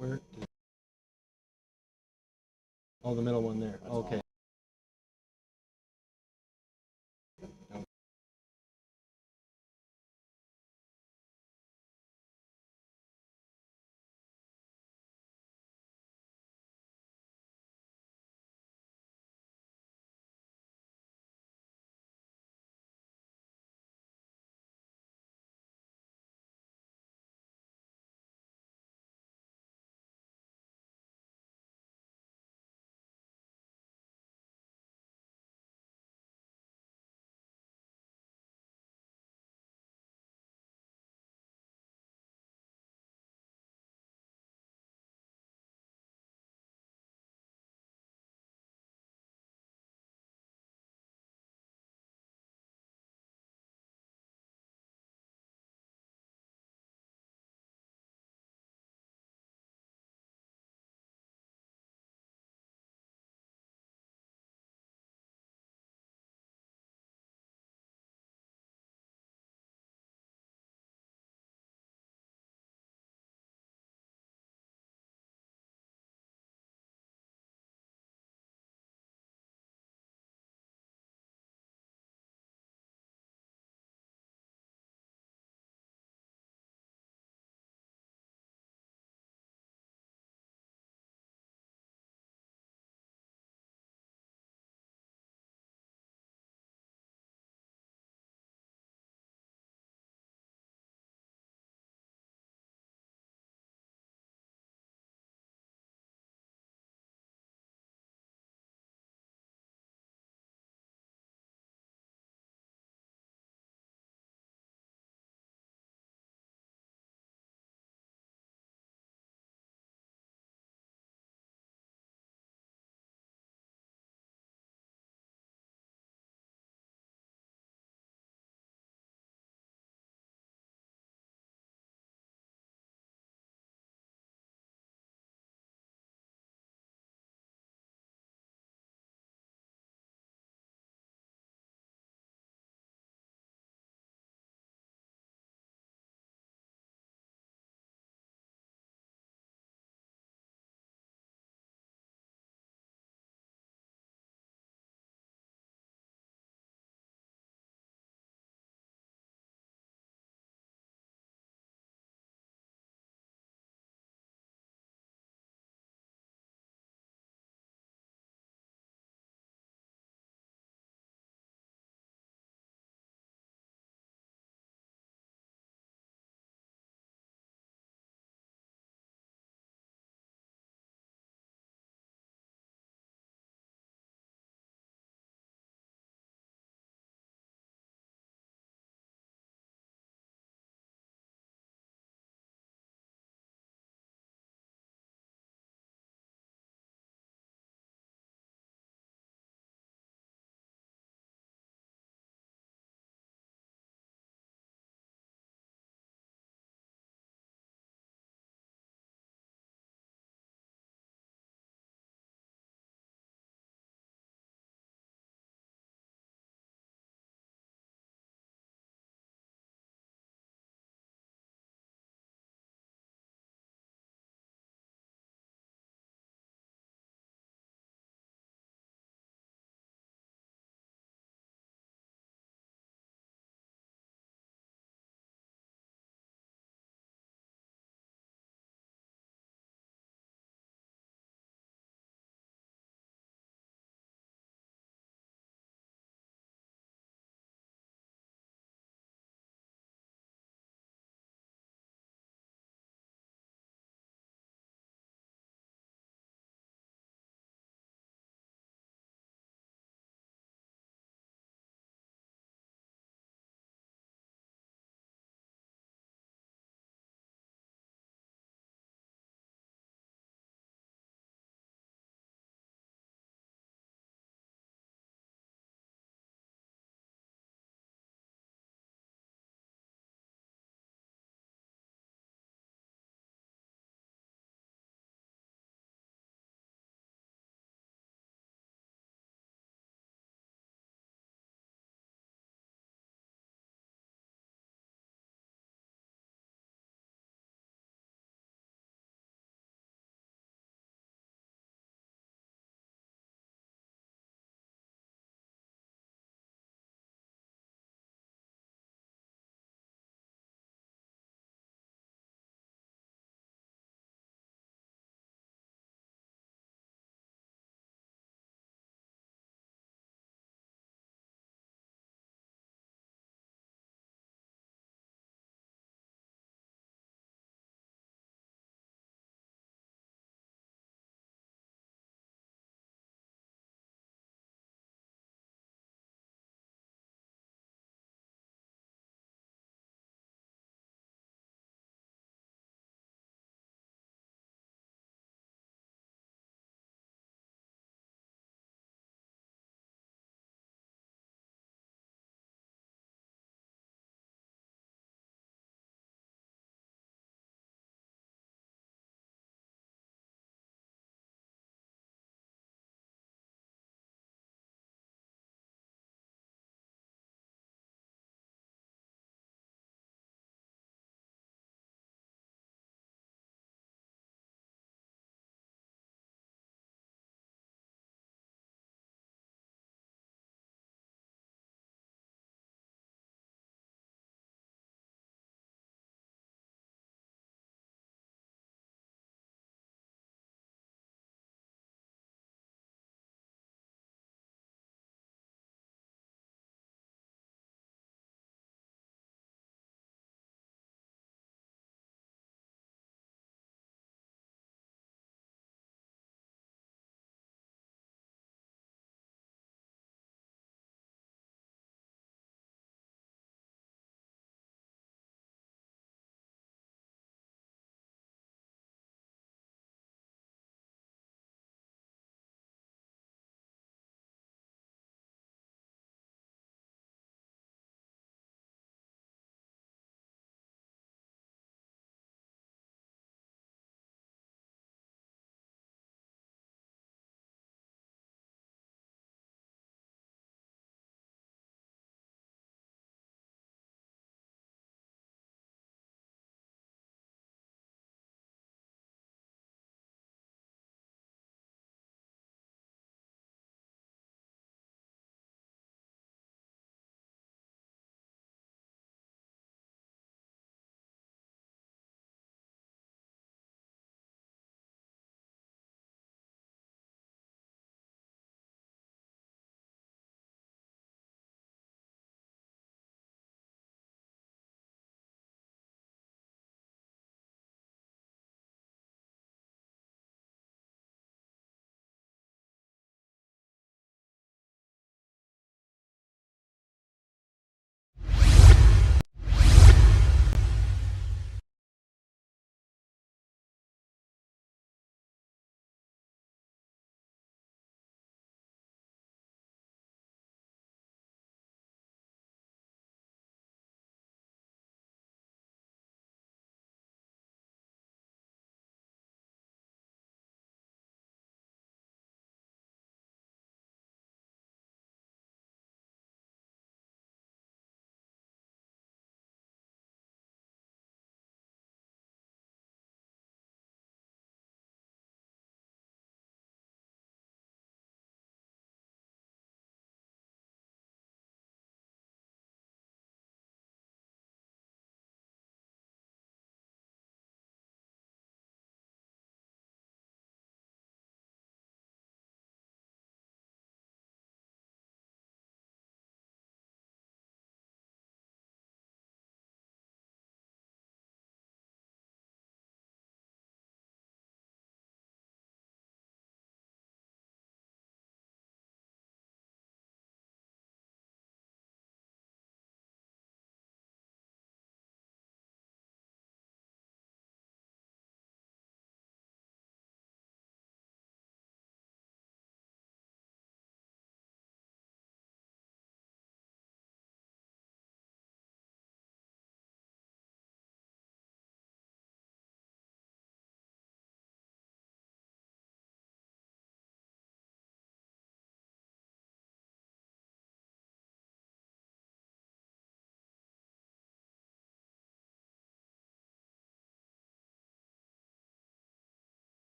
Where? Oh, the middle one there. Okay.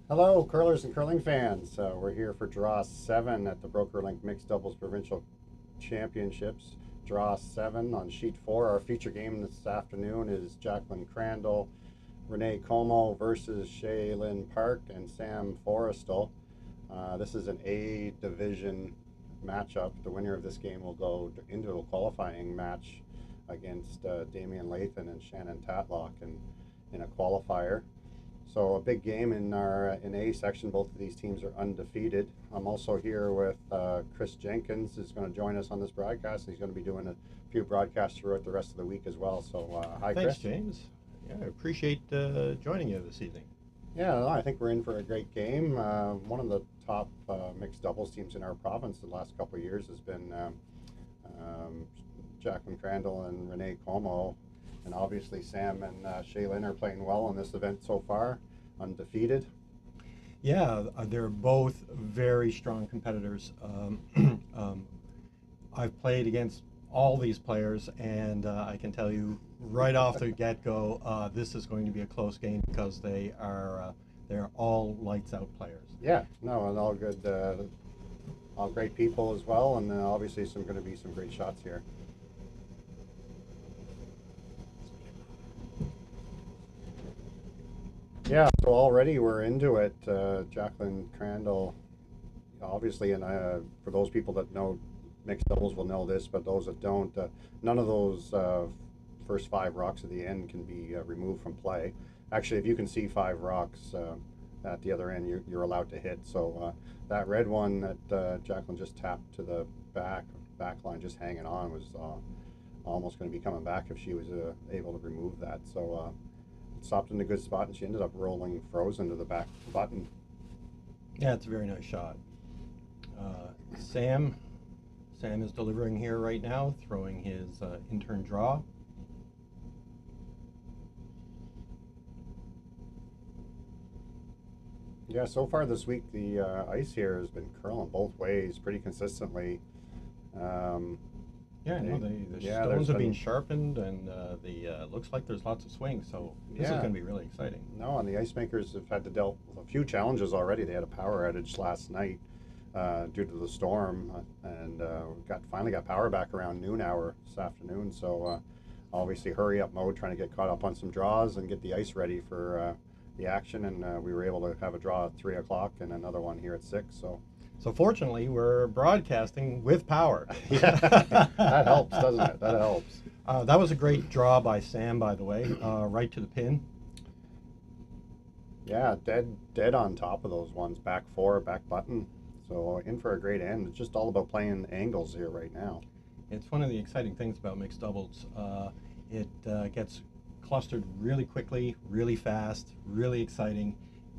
Hello, curlers and curling fans. We're here for Draw 7 at the BrokerLink Mixed Doubles Provincial Championships. Draw 7 on Sheet 4. Our feature game this afternoon is Jaclyn Crandall, Rene Comeau versus Shaelyn Park and Sam Forestell. This is an A division matchup. The winner of this game will go into a qualifying match against Damian Lathan and Shannon Tatlock in a qualifier. So a big game in our in A section. Both of these teams are undefeated. I'm also here with Chris Jenkins, who's going to join us on this broadcast. He's going to be doing a few broadcasts throughout the rest of the week as well. So hi, Chris. Thanks, James. Yeah, I appreciate joining you this evening. Yeah, no, I think we're in for a great game. One of the top mixed doubles teams in our province the last couple of years has been Jaclyn Crandall and Rene Comeau. And obviously Sam and Shaelyn are playing well in this event so far, undefeated. Yeah, they're both very strong competitors. I've played against all these players, and I can tell you right off the get-go, this is going to be a close game because they're all lights-out players. Yeah, no, and all good, all great people as well, and obviously going to be some great shots here. Yeah, so already we're into it. Jaclyn Crandall, obviously, and for those people that know mixed doubles will know this, but those that don't, none of those first 5 rocks at the end can be removed from play. Actually, if you can see 5 rocks at the other end, you're allowed to hit. So that red one that Jaclyn just tapped to the back line, just hanging on, was almost going to be coming back if she was able to remove that. So stopped in a good spot, and she ended up rolling frozen to the back button. Yeah, it's a very nice shot. Sam is delivering here right now, throwing his in-turn draw. Yeah, so far this week the ice here has been curling both ways pretty consistently. Yeah, no, the stones have been sharpened, and looks like there's lots of swings, so this is going to be really exciting. No, and the ice makers have had to deal with a few challenges already. They had a power outage last night due to the storm, and finally got power back around noon hour this afternoon. So obviously hurry up mode, trying to get caught up on some draws and get the ice ready for the action. And we were able to have a draw at 3 o'clock and another one here at 6. So fortunately, we're broadcasting with power. Yeah, that helps, doesn't it? That helps. That was a great draw by Sam, by the way, right to the pin. Yeah, dead on top of those ones. Back 4, back button. So in for a great end. It's just all about playing angles here right now. It's one of the exciting things about mixed doubles. It gets clustered really quickly, really fast, really exciting,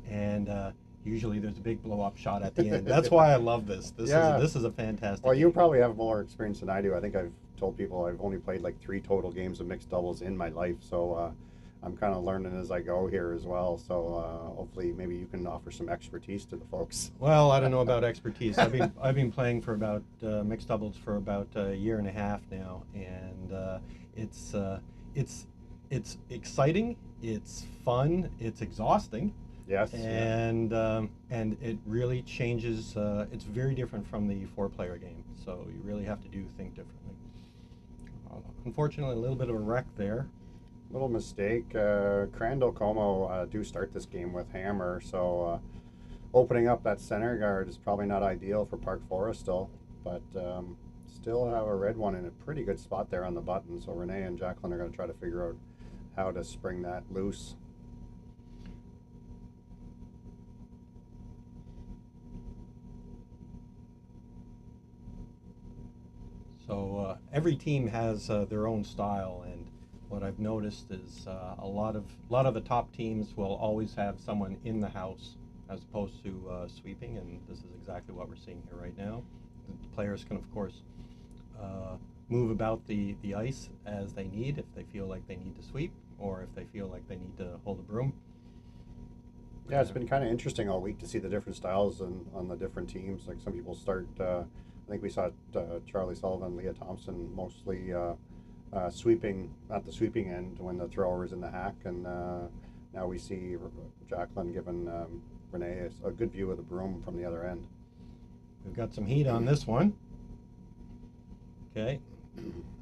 and usually there's a big blow-up shot at the end. That's why I love this. This is a fantastic Well, game. you probably have more experience than I do. I think I've told people I've only played like 3 total games of mixed doubles in my life, so I'm kind of learning as I go here as well. So hopefully maybe you can offer some expertise to the folks. Well, I don't know about expertise. I've been playing for about mixed doubles for about a year and a half now, and it's exciting, it's fun, it's exhausting. Yes. And it really changes. It's very different from the 4-player game, so you really have to think differently. Unfortunately, a little bit of a wreck there. Little mistake. Crandall Comeau do start this game with hammer, so opening up that center guard is probably not ideal for Park Forestell, but still have a red one in a pretty good spot there on the button. So Rene and Jaclyn are going to try to figure out how to spring that loose. So every team has their own style, and what I've noticed is a lot of the top teams will always have someone in the house as opposed to sweeping, and this is exactly what we're seeing here right now. The players can, of course, move about the ice as they need, if they feel like they need to sweep, or if they feel like they need to hold a broom. Yeah, it's been kind of interesting all week to see the different styles on the different teams. Like some people start, I think we saw Charlie Sullivan, Leah Thompson mostly sweeping at the sweeping end when the thrower was in the hack, and now we see Jaclyn giving Rene a good view of the broom from the other end. We've got some heat on this one. Okay.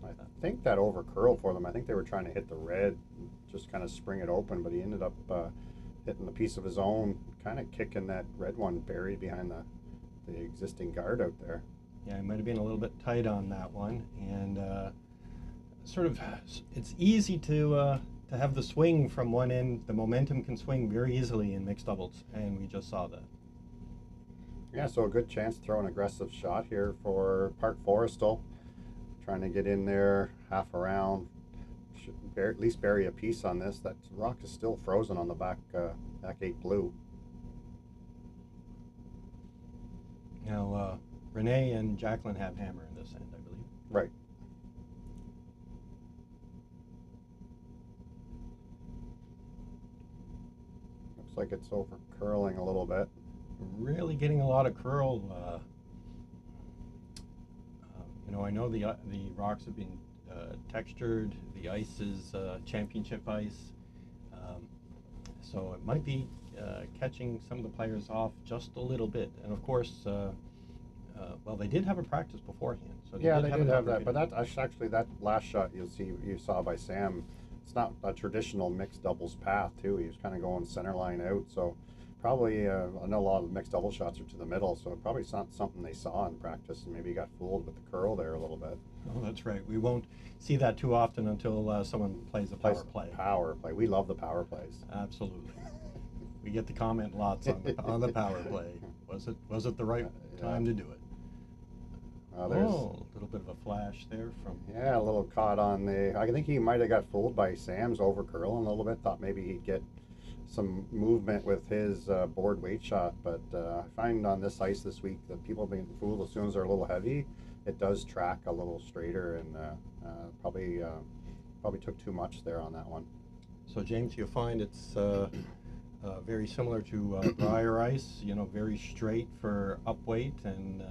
I think that over curled for them. I think they were trying to hit the red, just kind of spring it open, but he ended up hitting the piece of his own, kind of kicking that red one buried behind the existing guard out there. Yeah, it might have been a little bit tight on that one, and it's easy to have the swing from one end. The momentum can swing very easily in mixed doubles, and we just saw that. Yeah, so a good chance to throw an aggressive shot here for Park Forestell. Trying to get in there half around, should at least bury a piece on this. That rock is still frozen on the back 8 blue. Now, Rene and Jaclyn have hammer in this end, I believe. Right. Looks like it's over curling a little bit. Really getting a lot of curl. I know the rocks have been textured. The ice is championship ice, so it might be catching some of the players off just a little bit. And of course, they did have a practice beforehand. So they did have that. But that last shot you saw by Sam, it's not a traditional mixed doubles path too. He was kind of going center line out, so. Probably, I know a lot of mixed double shots are to the middle, so probably it's not something they saw in practice, and maybe got fooled with the curl there a little bit. Oh, that's right. We won't see that too often until someone plays a power play. Power play. We love the power plays. Absolutely. We get the comment lots on the power play. Was it the right time to do it? A little bit of a flash there from. Yeah, a little caught on the. I think he might have got fooled by Sam's over curling a little bit. Thought maybe he'd get some movement with his board weight shot, but I find on this ice this week that people have been fooled as soon as they're a little heavy. It does track a little straighter, and probably took too much there on that one. So James, you find it's very similar to briar ice. Very straight for up weight, and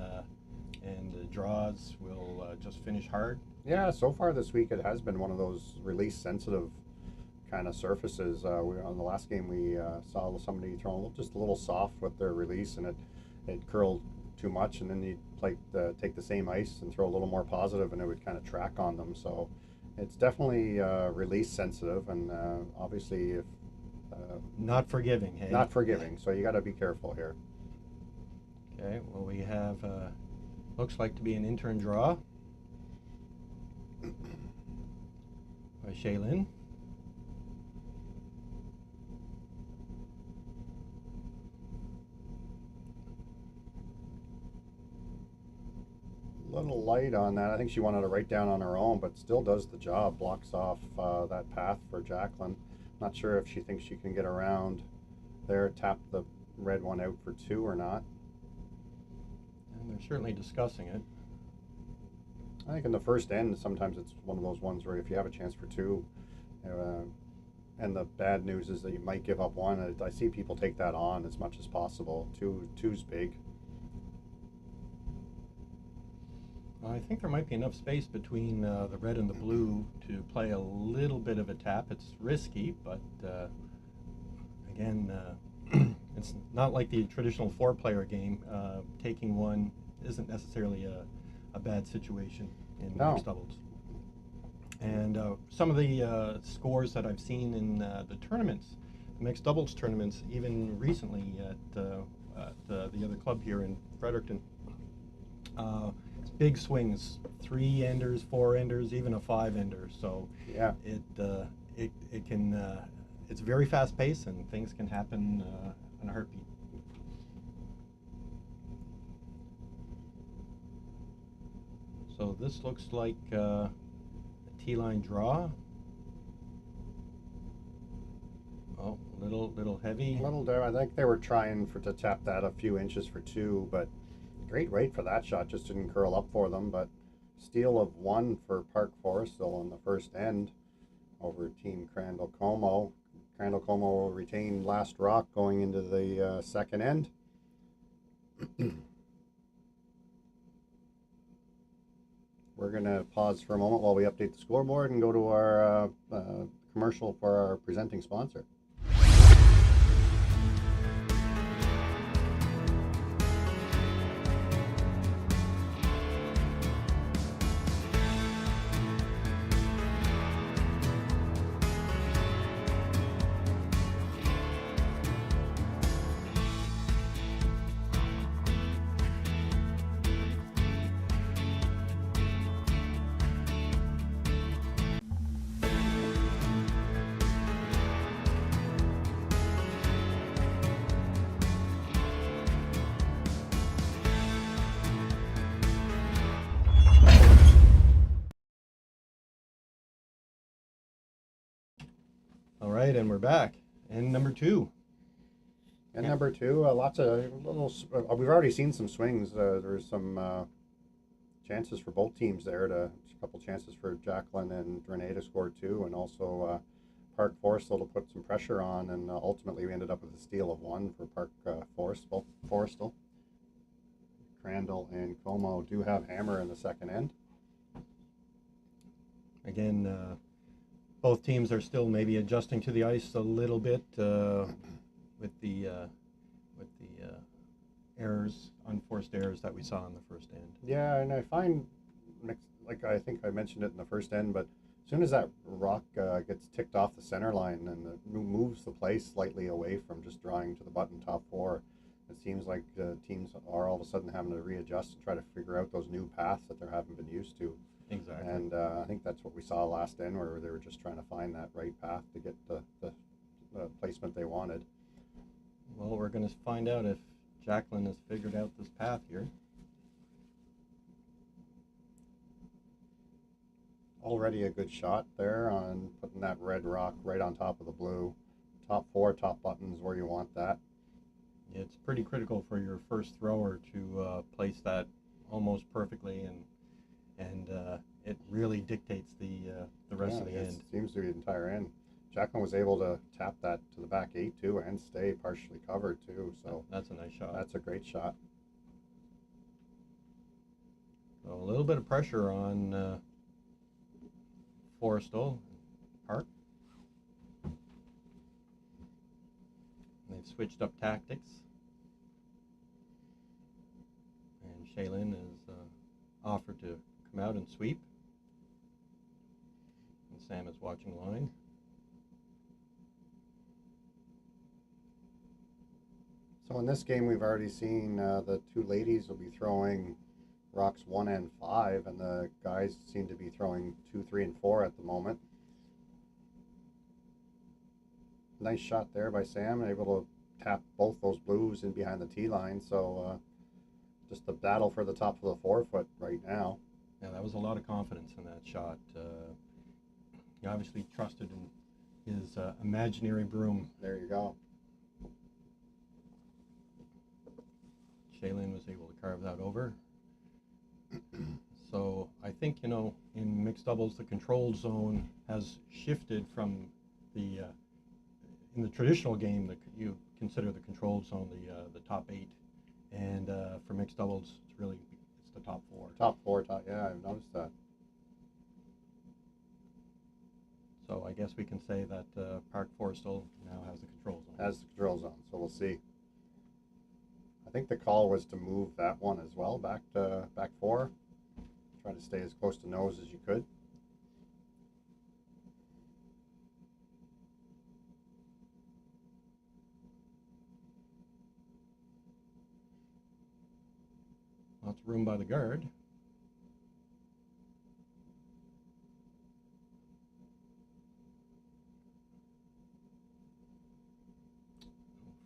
the draws will just finish hard. Yeah, so far this week it has been one of those release sensitive kind of surfaces. On the last game we saw somebody throwing just a little soft with their release, and it curled too much, and then you'd take the same ice and throw a little more positive, and it would kind of track on them. So it's definitely release sensitive, and obviously if not forgiving. Hey, not forgiving. So you got to be careful here. Okay. Well, we have looks like to be an intern draw by Shaelyn. Little light on that. I think she wanted to write down on her own, but still does the job. Blocks off that path for Jaclyn. Not sure if she thinks she can get around there, tap the red one out for 2 or not. And they're certainly discussing it. I think in the first end, sometimes it's one of those ones where if you have a chance for 2, and the bad news is that you might give up 1. I see people take that on as much as possible. 2's big. I think there might be enough space between the red and the blue to play a little bit of a tap. It's risky, but again, it's not like the traditional 4-player game. Taking 1 isn't necessarily a bad situation in mixed doubles. And some of the scores that I've seen in the tournaments, the mixed doubles tournaments, even recently at the other club here in Fredericton, big swings, 3-enders, 4-enders, even a 5-ender. So yeah, it can it's very fast paced, and things can happen in a heartbeat. So this looks like a T-line draw. Oh, little heavy. Little there. I think they were trying to tap that a few inches for 2, but. Great rate for that shot, just didn't curl up for them, but steal of 1 for Park Forestell on the first end over Team Crandall Comeau. Crandall Comeau will retain last rock going into the second end. We're going to pause for a moment while we update the scoreboard and go to our commercial for our presenting sponsor. All right, and we're back. And number two. And Yeah. number two, lots of little. We've already seen some swings. There's some chances for both teams there. A couple chances for Jaclyn and Rene to score two, and also Park Forestell to put some pressure on. And ultimately, we ended up with a steal of one for Park Forestell. Crandall and Comeau do have hammer in the second end. Again, both teams are still maybe adjusting to the ice a little bit with the errors, unforced errors that we saw in the first end. Yeah, and I find, like I think I mentioned it in the first end, but as soon as that rock gets ticked off the center line and moves the play slightly away from just drawing to the button top four, it seems like teams are all of a sudden having to readjust and try to figure out those new paths that they haven't been used to. Exactly. And I think that's what we saw last end, where they were just trying to find that right path to get the placement they wanted. Well, we're going to find out if Jaclyn has figured out this path here. Already a good shot there on putting that red rock right on top of the blue. Top four, top buttons where you want that. It's pretty critical for your first thrower to place that almost perfectly, and it really dictates the rest of the end. It seems to be the entire end. Jaclyn was able to tap that to the back eight too and stay partially covered too. So that's a nice shot. That's a great shot. So a little bit of pressure on Forestell Park. They've switched up tactics, and Shaelyn is offered to come out and sweep, and Sam is watching line. So in this game, we've already seen the two ladies will be throwing rocks 1 and 5, and the guys seem to be throwing 2, 3, and 4 at the moment. Nice shot there by Sam, able to tap both those blues in behind the tee line. So just a battle for the top of the forefoot right now. Yeah, that was a lot of confidence in that shot. He obviously trusted in his imaginary broom. There you go. Shaelyn was able to carve that over. So I think, in mixed doubles, the control zone has shifted from the in the traditional game that you consider the control zone the top 8, and for mixed doubles, it's the top 4. Top 4, yeah, I've noticed that. So I guess we can say that Park Forestell now has the control zone. Has the control zone, so we'll see. I think the call was to move that one as well back 4. Try to stay as close to nose as you could. Lots of room by the guard.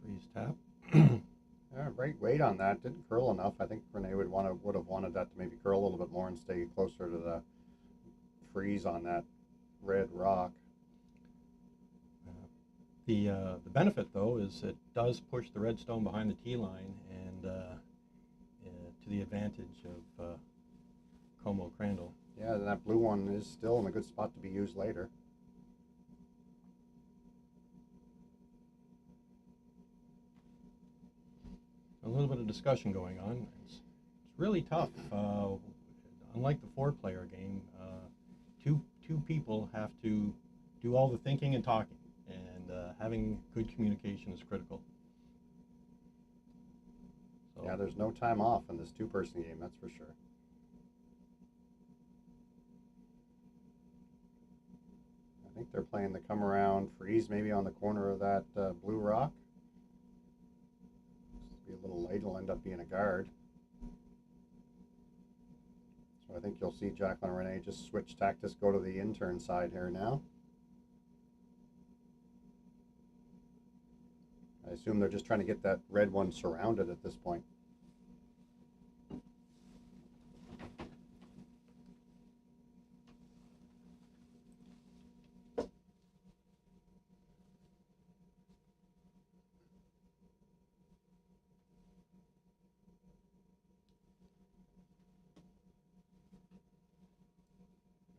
Freeze tap. Yeah, great weight on that. Didn't curl enough. I think Rene would have wanted that to maybe curl a little bit more and stay closer to the freeze on that red rock. The benefit, though, is it does push the red stone behind the tee line and to the advantage of Comeau Crandall. Yeah, and that blue one is still in a good spot to be used later. A little bit of discussion going on. It's really tough. Unlike the 4-player game, two people have to do all the thinking and talking, and having good communication is critical. So, yeah, there's no time off in this 2-person game, that's for sure. I think they're playing the come around freeze maybe on the corner of that blue rock. Be a little late, it'll end up being a guard. So I think you'll see Jaclyn and Rene just switch tactics, go to the intern side here now. I assume they're just trying to get that red one surrounded at this point.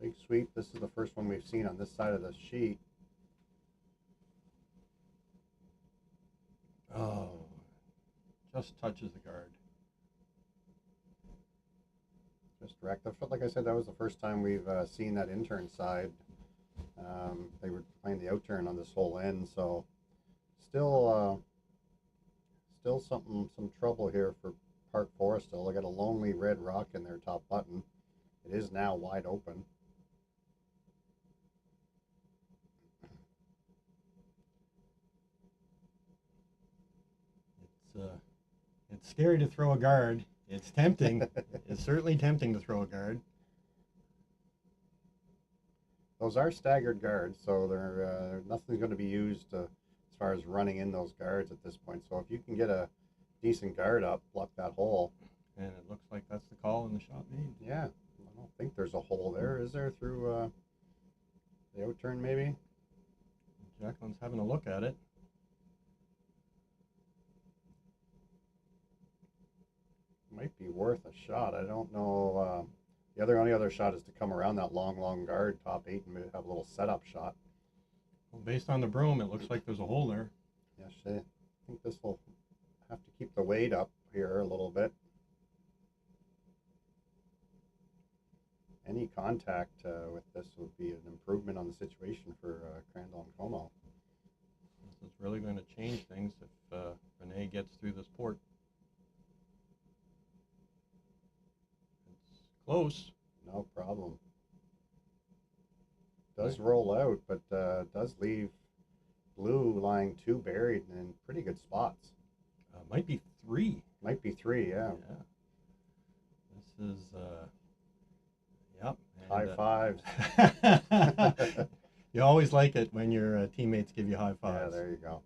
Big sweep. This is the first one we've seen on this side of the sheet. Oh, just touches the guard. Just direct. Like I said, that was the first time we've seen that intern side. They were playing the out turn on this whole end, so still some trouble here for Park Forestell. They got a lonely red rock in their top button. It is now wide open. It's scary to throw a guard. It's tempting. It's certainly tempting to throw a guard. Those are staggered guards, so they're nothing's going to be used as far as running in those guards at this point. So if you can get a decent guard up, block that hole. And it looks like that's the call in the shot made. Yeah, I don't think there's a hole there. Is there through the out turn maybe? Jaclyn's having a look at it. Might be worth a shot. I don't know. The only other shot is to come around that long guard, top 8, and have a little setup shot. Well, based on the broom, it looks like there's a hole there. Yes, I think this will have to keep the weight up here a little bit. Any contact with this would be an improvement on the situation for Crandall and Comeau. This is really going to change things if Rene gets through this port. It's close. No problem. Does roll out, but does leave blue lying 2 buried in pretty good spots. Might be 3. Might be 3, yeah. This is, yep. High fives. You always like it when your teammates give you high Yeah, fives. there you go.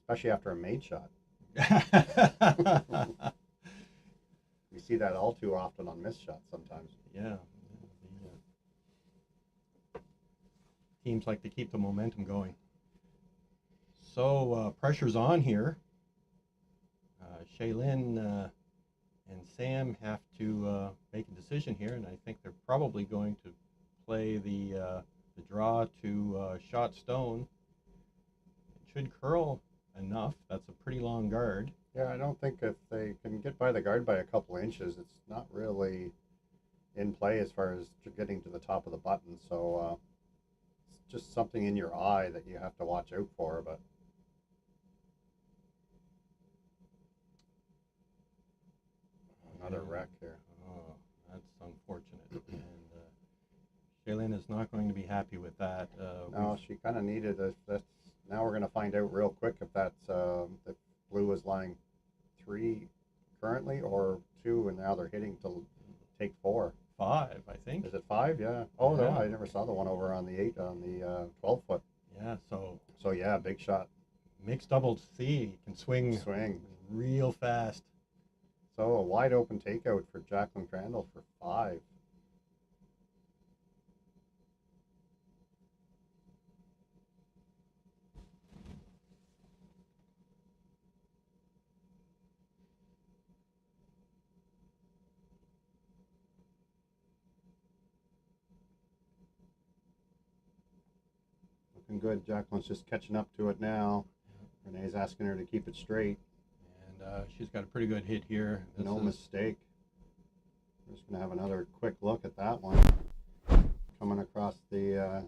Especially after a made shot. We see that all too often on missed shots sometimes. Yeah. Teams like to keep the momentum going. So pressure's on here. Shaelyn and Sam have to make a decision here, and I think they're probably going to play the draw to shot stone. It should curl enough. That's a pretty long guard. Yeah, I don't think if they can get by the guard by a couple inches, it's not really in play as far as getting to the top of the button. So it's just something in your eye that you have to watch out for. But another wreck here. Oh, that's unfortunate. And Shaelyn is not going to be happy with that. No, she kind of needed a. Now we're going to find out real quick if that's if blue is lying 3 currently or 2, and now they're hitting to take 4. 5, I think. Is it 5? Yeah. Oh Yeah. no, I never saw the one over on the 8 on the 12 foot. Yeah. So yeah, big shot. mixed doubles C can swing real fast. So a wide open takeout for Jaclyn Crandall for 5. Looking good. Jaclyn's just catching up to it now. Renee's asking her to keep it straight. And she's got a pretty good hit here. No mistake. We're just going to have another quick look at that one. Coming across the,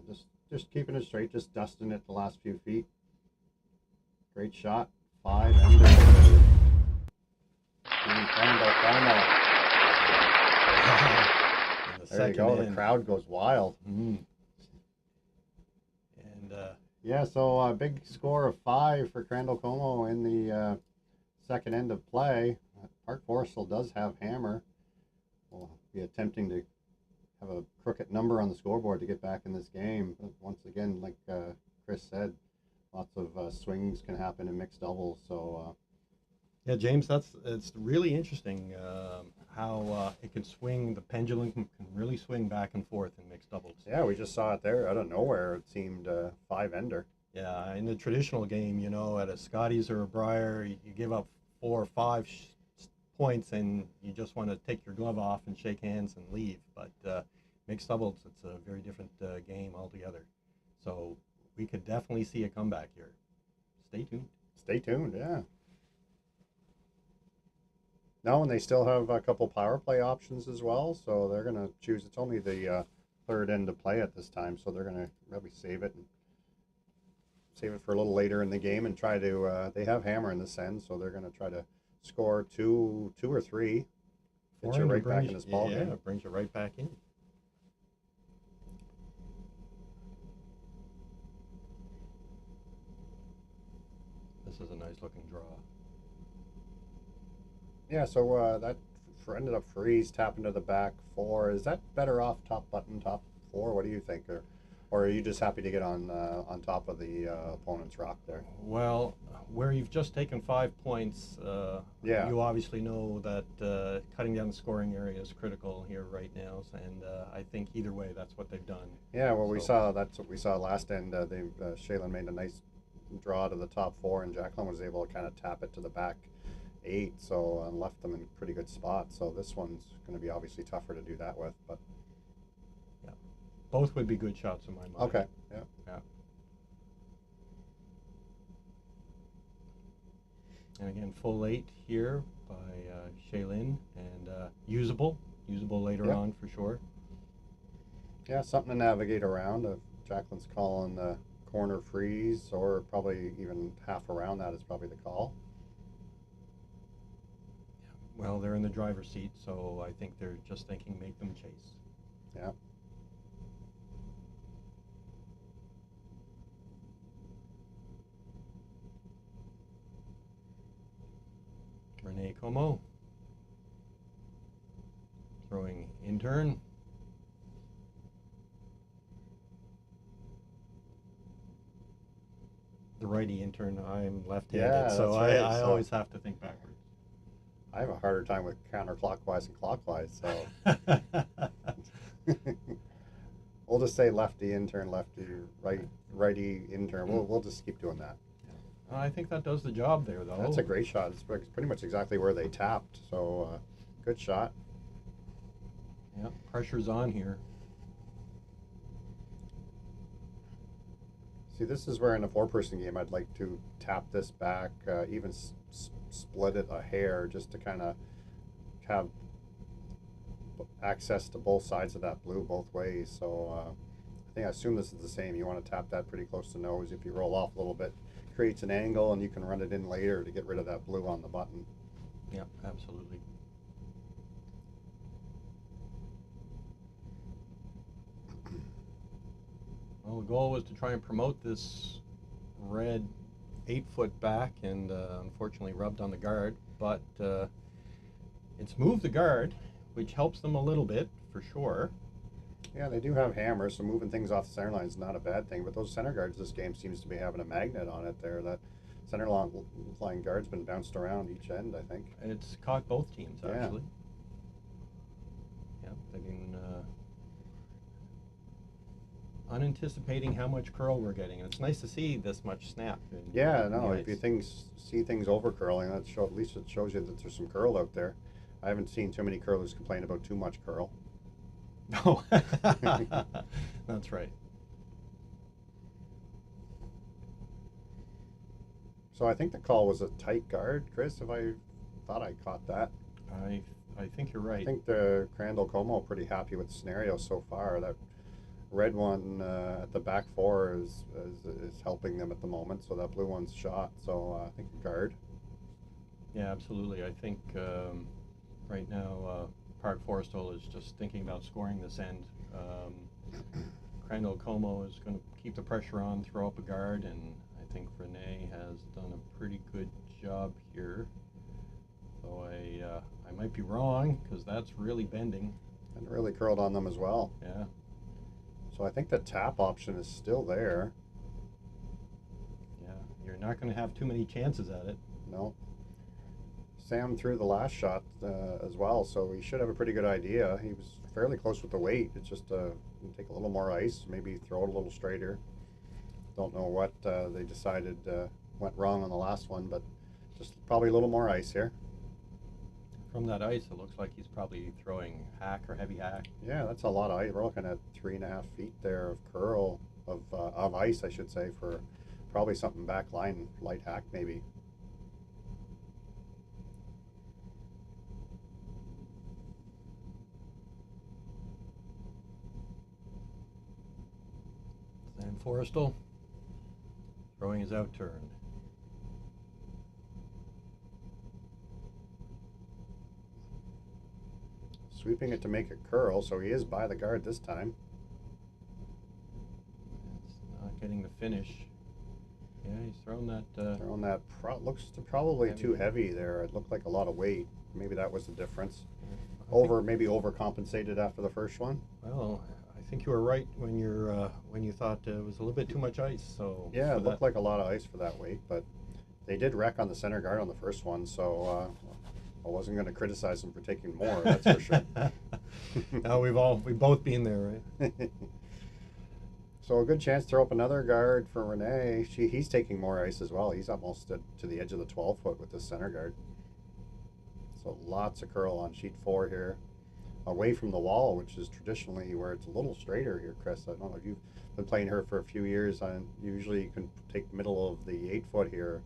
just keeping it straight, just dusting it the last few feet. Great shot. 5 under. There you go. The crowd goes wild. And yeah, so a big score of 5 for Crandall Comeau in the second end of play. Park Forestell does have hammer. Will be attempting to have a crooked number on the scoreboard to get back in this game. But once again, like Chris said, lots of swings can happen in mixed doubles. So yeah, James, it's really interesting how it can swing. The pendulum can really swing back and forth in mixed doubles. yeah, we just saw it there out of nowhere. It seemed 5 ender. Yeah, in the traditional game, you know, at a Scotties or a Briar, you give up 4 or 5 points and you just want to take your glove off and shake hands and leave. But mixed doubles, it's a very different game altogether. So we could definitely see a comeback here. Stay tuned. Stay tuned, yeah. No, and they still have a couple power play options as well, so they're going to choose. It's only the third end to play at this time, so they're going to probably save it for a little later in the game and try to. They have hammer in this end, so they're going to try to score two or three. Get you right back in this ball game. Yeah, it brings you right back in. This is a nice looking draw. Yeah, so that ended up freeze, tap into the back four. Is that better off top button, top four? What do you think? Or are you just happy to get on top of the opponent's rock there? Well, where you've just taken 5 points, yeah, you obviously know that cutting down the scoring area is critical here right now, and I think either way, that's what they've done. Yeah, well, that's what we saw last end. Shaelyn made a nice draw to the top four, and Jaclyn was able to kind of tap it to the back 8, so left them in pretty good spot. So this one's going to be obviously tougher to do that with, but yeah, both would be good shots in my mind. Okay, yeah. And again, full 8 here by Shaelyn, and usable later on for sure. Yeah, something to navigate around. If Jaclyn's calling the corner freeze, or probably even half around that is probably the call. Well, they're in the driver's seat, so I think they're just thinking make them chase. Yeah. Rene Comeau throwing in turn. The righty in turn. I'm left-handed, Yeah, so that's right. I always have to think backwards. I have a harder time with counterclockwise and clockwise, so we'll just say lefty in turn, lefty righty in turn. We'll just keep doing that. I think that does the job there, though. That's a great shot. It's pretty much exactly where they tapped, so good shot. Yeah, pressure's on here. See, this is where in a 4-person game I'd like to tap this back, even split it a hair, just to kind of have access to both sides of that blue both ways. So I assume this is the same. You want to tap that pretty close to nose. If you roll off a little bit, creates an angle, and you can run it in later to get rid of that blue on the button. Yeah, absolutely. Well, the goal was to try and promote this red 8-foot back, and unfortunately rubbed on the guard, but it's moved the guard, which helps them a little bit for sure. Yeah, they do have hammers, so moving things off the center line is not a bad thing, but those center guards this game seems to be having a magnet on it there. That center line guard's been bounced around each end, I think. It's caught both teams, actually. Yeah, they've been unanticipating how much curl we're getting. And it's nice to see this much snap. Yeah, no, if you see things over curling, at least it shows you that there's some curl out there. I haven't seen too many curlers complain about too much curl. No, that's right. So I think the call was a tight guard, Chris, if I thought I caught that. I think you're right. I think the Crandall Comeau pretty happy with the scenario so far. That red one at the back four is helping them at the moment, so that blue one's shot. So I think guard. Yeah, absolutely. I think right now Park Forestell is just thinking about scoring this end. Crandall Comeau is going to keep the pressure on, throw up a guard, and I think Rene has done a pretty good job here. So I might be wrong, because that's really bending. And really curled on them as well. Yeah. So I think the tap option is still there. Yeah, you're not going to have too many chances at it. No. Sam threw the last shot as well, so he should have a pretty good idea. He was fairly close with the weight. It's just take a little more ice, maybe throw it a little straighter. Don't know what they decided went wrong on the last one, but just probably a little more ice here. From that ice, it looks like he's probably throwing hack or heavy hack. Yeah, that's a lot of ice. We're looking at 3.5 feet there of curl, of ice, I should say, for probably something back line, light hack maybe. And Forestell throwing his out turn. Sweeping it to make it curl, so he is by the guard this time. It's not getting the finish. Yeah, he's thrown that. Throwing that looks to probably heavy. too heavy there. It looked like a lot of weight. Maybe that was the difference. Maybe overcompensated after the first one. Well, I think you were right when you thought it was a little bit too much ice. So Yeah, it looked like a lot of ice for that weight, but they did wreck on the center guard on the first one, so I wasn't going to criticize them for taking more. That's for sure. Now we've both been there, right? So a good chance to throw up another guard for Rene. He's taking more ice as well. He's almost to the edge of the 12 foot with this center guard. So lots of curl on sheet 4 here, away from the wall, which is traditionally where it's a little straighter here, Chris. I don't know if you've been playing here for a few years. Usually you can take the middle of the 8 foot here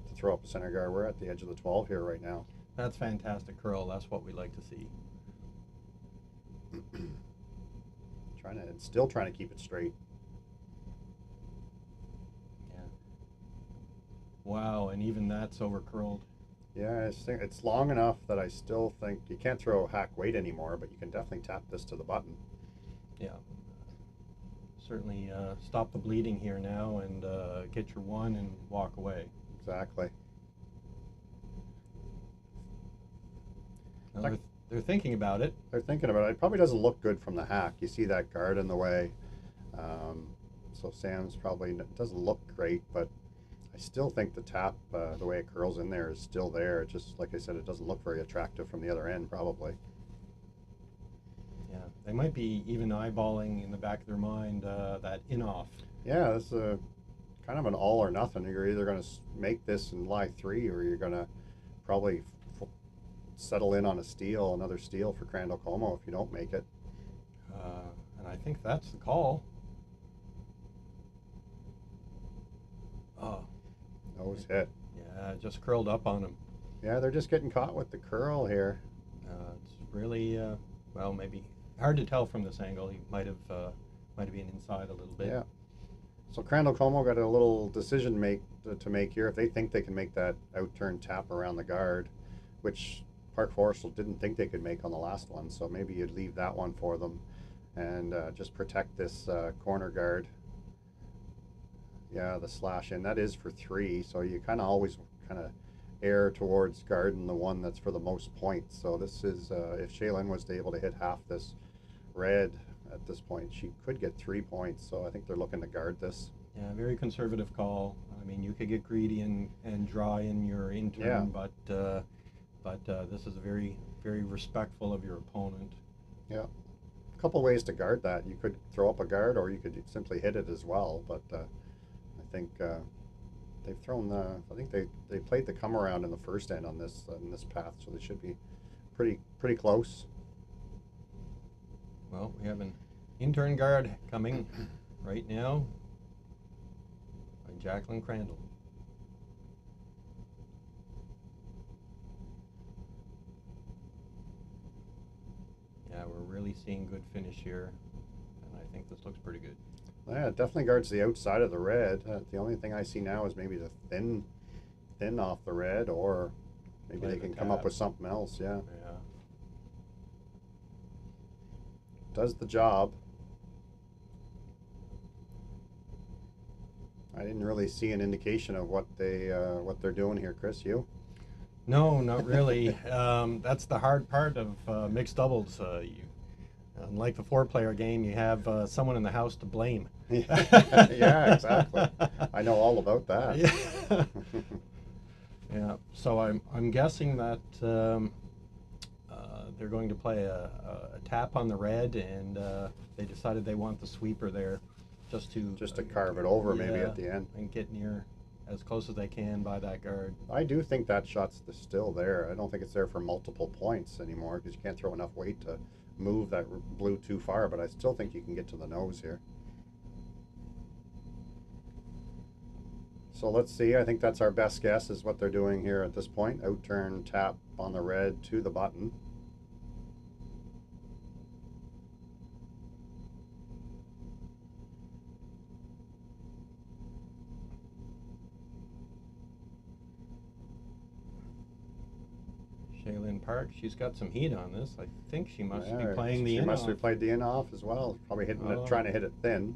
to throw up a center guard. We're at the edge of the 12 here right now. That's fantastic curl. That's what we like to see. Still trying to keep it straight. Yeah. Wow, and even that's over curled. Yeah, it's long enough that I still think you can't throw hack weight anymore, but you can definitely tap this to the button. Yeah. Certainly stop the bleeding here now and get your one and walk away. Exactly. Now they're thinking about it. They're thinking about it. It probably doesn't look good from the hack. You see that guard in the way. So Sam's probably doesn't look great, but I still think the tap, the way it curls in there, is still there. It just, like I said, it doesn't look very attractive from the other end, probably. Yeah, they might be even eyeballing in the back of their mind that in-off. Yeah, this is kind of an all or nothing. You're either going to make this and lie 3, or you're going to probably settle in on a steal, another steal for Crandall Comeau if you don't make it. And I think that's the call. Oh. Nose hit. Yeah, just curled up on him. Yeah, they're just getting caught with the curl here. It's really, well, maybe hard to tell from this angle. He might have been inside a little bit. Yeah. So Crandall Comeau got a little decision to make here. If they think they can make that out-turn tap around the guard, which Park Forestell didn't think they could make on the last one, so maybe you'd leave that one for them and just protect this corner guard. Yeah, the slash in, that is for 3, so you kind of always err towards guarding the one that's for the most points. So this is, if Shaelyn was able to hit half this red at this point, she could get 3 points, so I think they're looking to guard this. Yeah, very conservative call. I mean, you could get greedy and draw in your in-turn, yeah. but this is very, very respectful of your opponent. Yeah. A couple ways to guard that. You could throw up a guard, or you could simply hit it as well, but I think they've thrown I think they played the come around in the first end on this path, so they should be pretty close. Well, we have an in-turn guard coming right now by Jaclyn Crandall. Yeah, we're really seeing good finish here, and I think this looks pretty good. Yeah, it definitely guards the outside of the red. The only thing I see now is maybe the thin off the red, or maybe they can come up with something else. Yeah. Yeah. Does the job. I didn't really see an indication of what they're doing here, Chris. You? No, not really. That's the hard part of mixed doubles. Unlike the 4-player game, you have someone in the house to blame. Yeah, exactly. I know all about that. Yeah. Yeah. So I'm guessing that they're going to play a tap on the red, and they decided they want the sweeper there, just to carve it over maybe at the end and get near as close as they can by that guard. I do think that shot's still there. I don't think it's there for multiple points anymore because you can't throw enough weight to move that blue too far, but I still think you can get to the nose here. So let's see. I think that's our best guess is what they're doing here at this point. Out turn, tap on the red to the button. Shaelyn Park, she's got some heat on this. I think she must be Yeah, playing the she in must off. have played the in off as well. Probably hitting it, trying to hit it thin.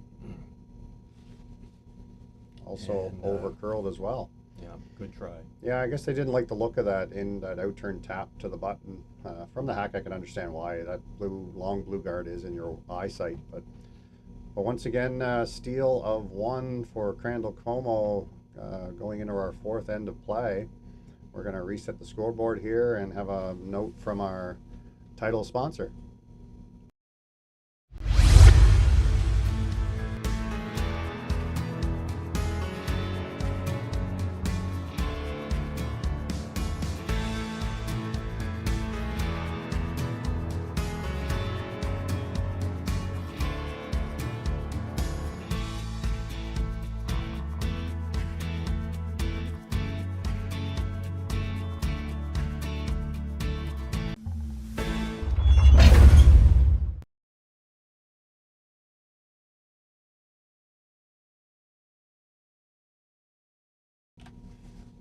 Also And, over curled as well. Yeah, good try. Yeah, I guess they didn't like the look of that in that out turn tap to the button. From the hack, I can understand why that long blue guard is in your eyesight. But once again, steal of 1 for Crandall Comeau going into our 4th end of play. We're going to reset the scoreboard here and have a note from our title sponsor.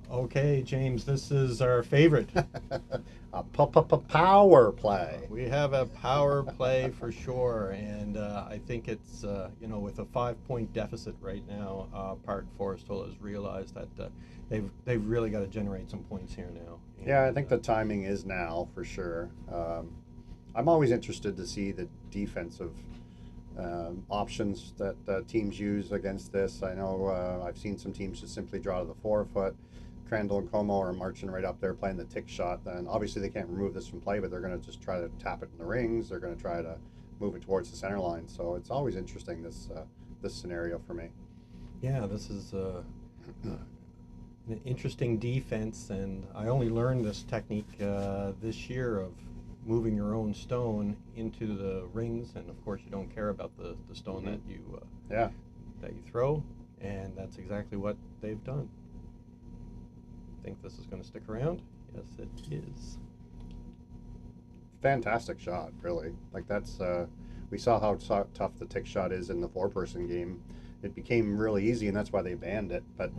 Okay, James, this is our favorite. A power play. We have a power play for sure, and I think it's with a 5-point deficit right now. Park Forestell has realized that they've really got to generate some points here now. And, Yeah, I think the timing is now for sure. I'm always interested to see the defensive options that teams use against this. I know I've seen some teams just simply draw to the forefoot. Crandall and Comeau are marching right up there playing the tick shot. Then obviously they can't remove this from play, but they're going to just try to tap it in the rings. They're going to try to move it towards the center line. So it's always interesting, this scenario for me. Yeah, this is an interesting defense, and I only learned this technique this year of moving your own stone into the rings, and of course you don't care about the stone that you throw, and that's exactly what they've done. Think this is going to stick around? Yes, it is. Fantastic shot, really. Like that's we saw how tough the tick shot is in the 4-person game. It became really easy, and that's why they banned it. But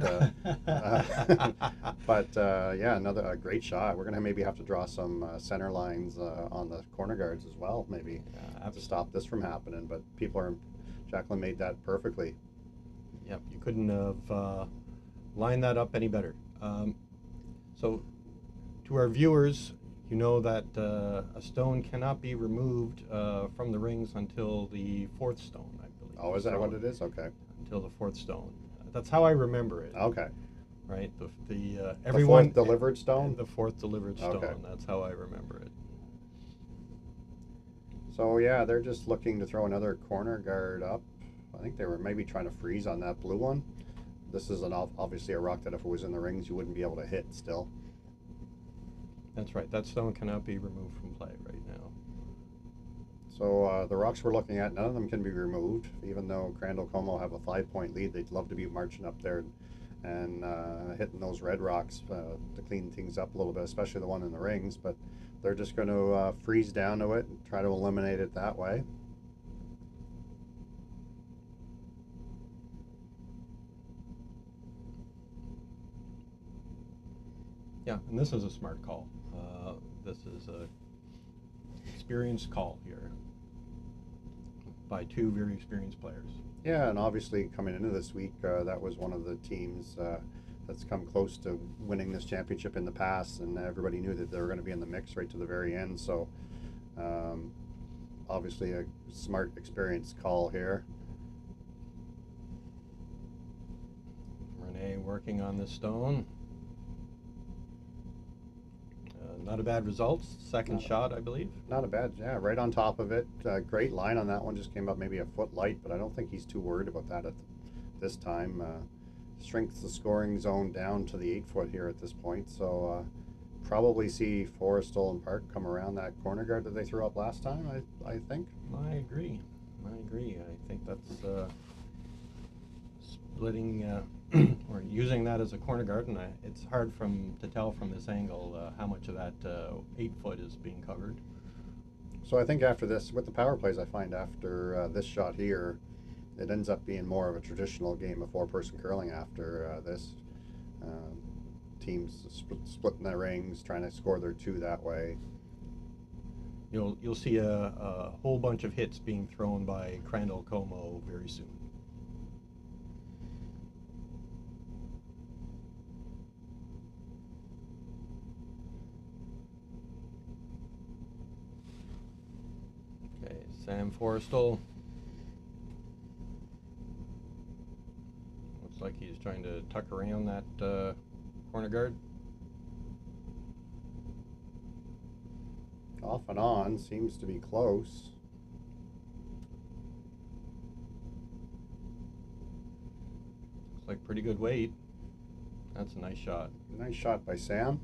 yeah, another great shot. We're gonna maybe have to draw some center lines on the corner guards as well, maybe to stop this from happening. But Jaclyn made that perfectly. Yep, you couldn't have lined that up any better. So, to our viewers, you know that a stone cannot be removed from the rings until the 4th stone, I believe. Oh, is that what it is? Okay. Until the 4th stone. That's how I remember it. Okay. Right. The 4th delivered stone. The 4th delivered stone. Okay. That's how I remember it. So yeah, they're just looking to throw another corner guard up. I think they were maybe trying to freeze on that blue one. This is obviously a rock that if it was in the rings, you wouldn't be able to hit still. That's right. That stone cannot be removed from play right now. So the rocks we're looking at, none of them can be removed. Even though Crandall Comeau have a 5-point lead, they'd love to be marching up there and hitting those red rocks to clean things up a little bit, especially the one in the rings. But they're just going to freeze down to it and try to eliminate it that way. Yeah, and this is a smart call. This is a experienced call here by 2 very experienced players. Yeah, and obviously coming into this week, that was one of the teams that's come close to winning this championship in the past, and everybody knew that they were going to be in the mix right to the very end. So obviously a smart, experienced call here. Rene working on this stone. Not a bad result. Second shot, I believe. Not a bad, yeah, right on top of it. Great line on that one. Just came up maybe a foot light, but I don't think he's too worried about that at this time. shrinks the scoring zone down to the 8-foot here at this point. So probably see Forestell and Park come around that corner guard that they threw up last time, I think. I agree. I think that's splitting or using that as a corner guard, and it's hard to tell from this angle how much of that 8-foot is being covered. So I think after this, with the power plays, I find after this shot here, it ends up being more of a traditional game of 4-person curling after this. Teams splitting their rings, trying to score their 2 that way. You'll see a whole bunch of hits being thrown by Crandall Comeau very soon. Okay, Sam Forestell. Looks like he's trying to tuck around that corner guard. Off and on, seems to be close. Looks like pretty good weight. That's a nice shot. Nice shot by Sam.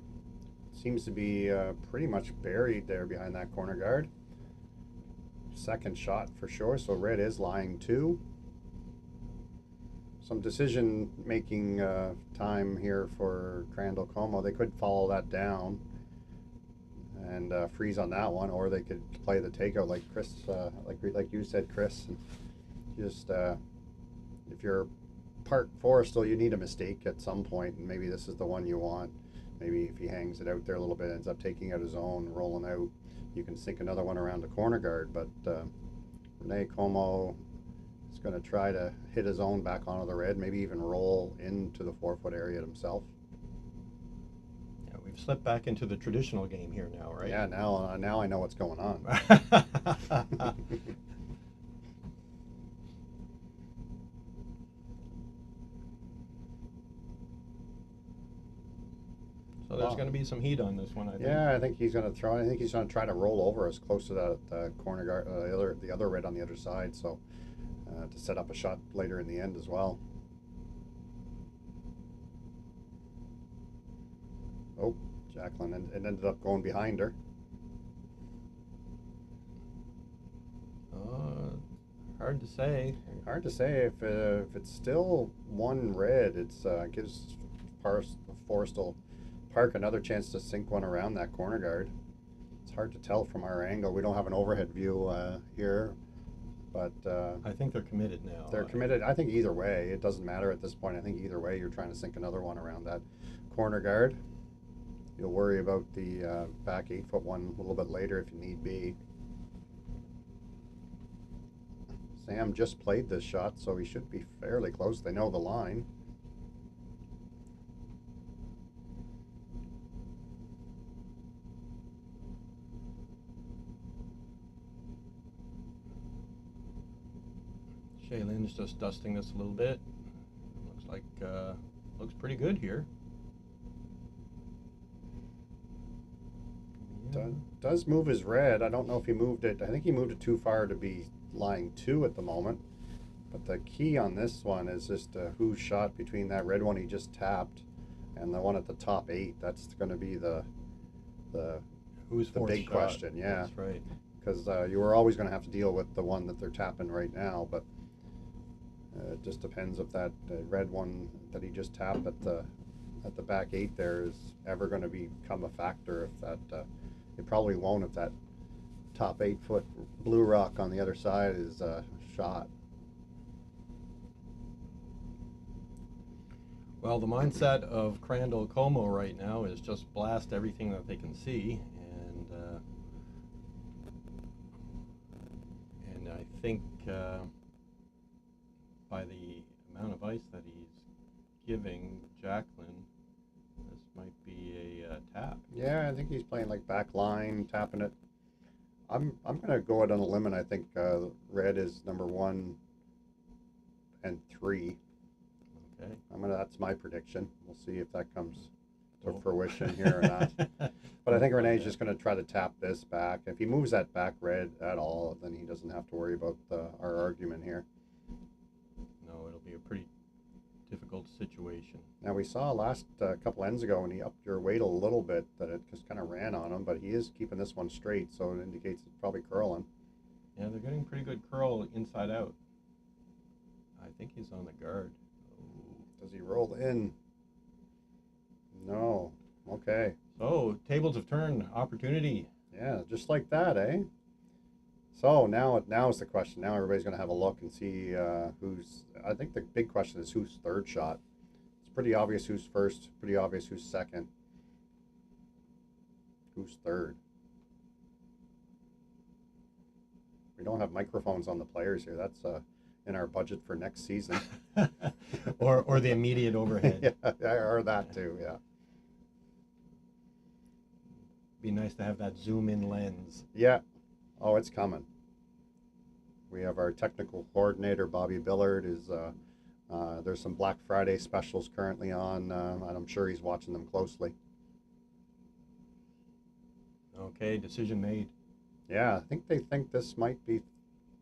Seems to be pretty much buried there behind that corner guard. Second shot for sure, so red is lying 2. Some decision-making time here for Crandall Comeau. They could follow that down and freeze on that one, or they could play the takeout like Chris, like you said, Chris. And just if you're Park Forestell, you need a mistake at some point, and maybe this is the one you want. Maybe if he hangs it out there a little bit, ends up taking out his own, rolling out, you can sink another one around the corner guard. But Rene Comeau is going to try to hit his own back onto the red, maybe even roll into the 4-foot area himself. Yeah, we've slipped back into the traditional game here now, right? Yeah, now I know what's going on. So there's going to be some heat on this one, I think. Yeah, I think he's going to throw. I think he's going to try to roll over as close to the corner guard, the other red on the other side, so to set up a shot later in the end as well. Oh, Jaclyn, and it ended up going behind her. Hard to say. Hard to say if it's still 1 red. It's gives Forestell Park another chance to sink one around that corner guard. It's hard to tell from our angle. We don't have an overhead view here, but I think they're committed now. They're committed. I think either way, it doesn't matter at this point. I think either way, you're trying to sink another one around that corner guard. You'll worry about the back 8-foot one a little bit later if you need be. Sam just played this shot, so he should be fairly close. They know the line. Shaelyn's just dusting this a little bit. Looks like looks pretty good here. Does move his red. I don't know if he moved it. I think he moved it too far to be lying 2 at the moment. But the key on this one is just whose shot between that red one he just tapped and the one at the top 8. That's going to be the big question. Yeah, that's right. Because you were always going to have to deal with the one that they're tapping right now, but it just depends if that red one that he just tapped at the back 8 there is ever going to become a factor. If that it probably won't if that top 8-foot blue rock on the other side is shot. Well, the mindset of Crandall Comeau right now is just blast everything that they can see, and I think by the amount of ice that he's giving Jaclyn, this might be a tap. Yeah, I think he's playing like back line, tapping it. I'm going to go out on a limb, and I think red is number 1 and 3. Okay. That's my prediction. We'll see if that comes to fruition here or not. But I think Rene's just going to try to tap this back. If he moves that back red at all, then he doesn't have to worry about our argument here. No, it'll be a pretty difficult situation. Now we saw last couple ends ago when he upped your weight a little bit that it just kind of ran on him, but he is keeping this one straight, so it indicates it's probably curling. Yeah, they're getting pretty good curl inside out. I think he's on the guard. Oh. Does he roll in? No. Okay. So, tables have turned. Opportunity. Yeah, just like that, eh? So now's the question. Now everybody's going to have a look and see who's. I think the big question is who's third shot. It's pretty obvious who's first. Pretty obvious who's second. Who's third? We don't have microphones on the players here. That's in our budget for next season. or the immediate overhead. Yeah, or that too. Yeah. Be nice to have that zoom in lens. Yeah. Oh, it's coming. We have our technical coordinator, Bobby Billard. There's some Black Friday specials currently on, and I'm sure he's watching them closely. Okay, decision made. Yeah, I think they think this might be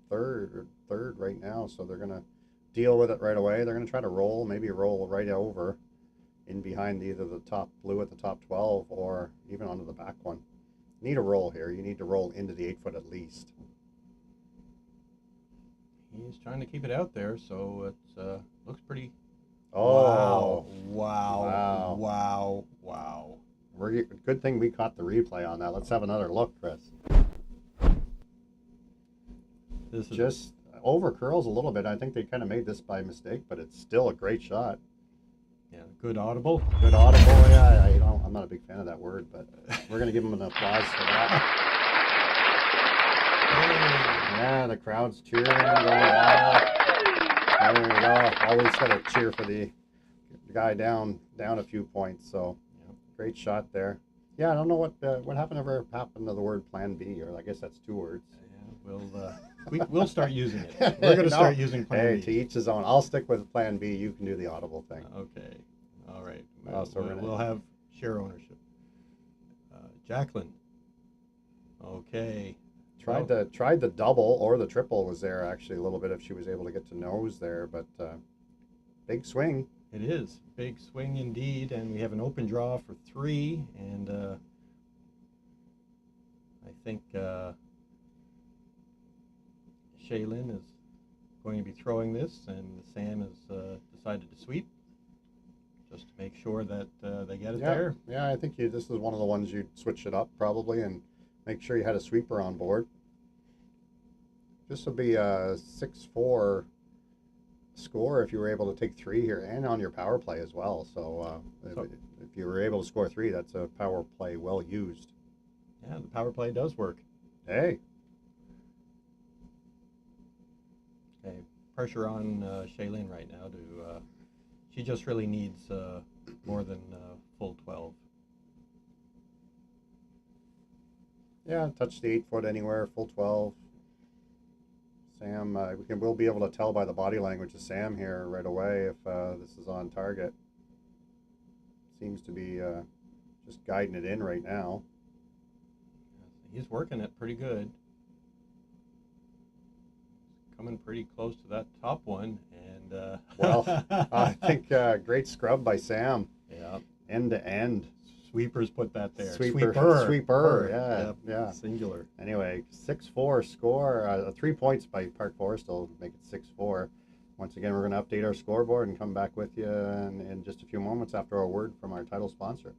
third right now, so they're going to deal with it right away. They're going to try to roll, maybe roll right over in behind either the top blue at the top 12 or even onto the back one. You need a roll here. You need to roll into the 8 foot at least. He's trying to keep it out there, so it looks pretty. Oh! Wow! Good thing we caught the replay on that. Let's have another look, Chris. This is just over curls a little bit. I think they kind of made this by mistake, but it's still a great shot. Yeah, good audible. Good audible. Yeah, I'm not a big fan of that word, but we're gonna give him an applause for that. Yeah, the crowd's cheering, going wild. There we go. Always gotta cheer for the guy down a few points. So, yeah, great shot there. Yeah, I don't know what happened to the word Plan B, or I guess that's 2 words. Yeah, we'll start using it. We're gonna start using Plan B. To each his own. I'll stick with Plan B. You can do the audible thing. Okay. All right. So we'll have share ownership. Jaclyn. Okay. Tried the double or the triple was there actually a little bit if she was able to get to nose there, but big swing. It is big swing indeed, and we have an open draw for 3, and I think Shaelyn is going to be throwing this, and Sam has decided to sweep just to make sure that they get it there. Yeah, I think this is one of the ones you'd switch it up probably and make sure you had a sweeper on board. This would be a 6-4 score if you were able to take 3 here and on your power play as well. So if you were able to score 3, that's a power play well used. Yeah, the power play does work. Hey. Okay, pressure on Shaelyn right now to. She just really needs more than full 12. Yeah, touch the 8 foot anywhere, full 12. Sam, we'll be able to tell by the body language of Sam here right away if this is on target. Seems to be just guiding it in right now. He's working it pretty good. Coming pretty close to that top one, and well, I think great scrub by Sam. Yeah, end to end. Sweepers put that there. Sweeper. Yeah. Singular. Anyway, 6-4 score. 3 points by Park Forestell make it 6-4. Once again, we're going to update our scoreboard and come back with you in just a few moments after a word from our title sponsor.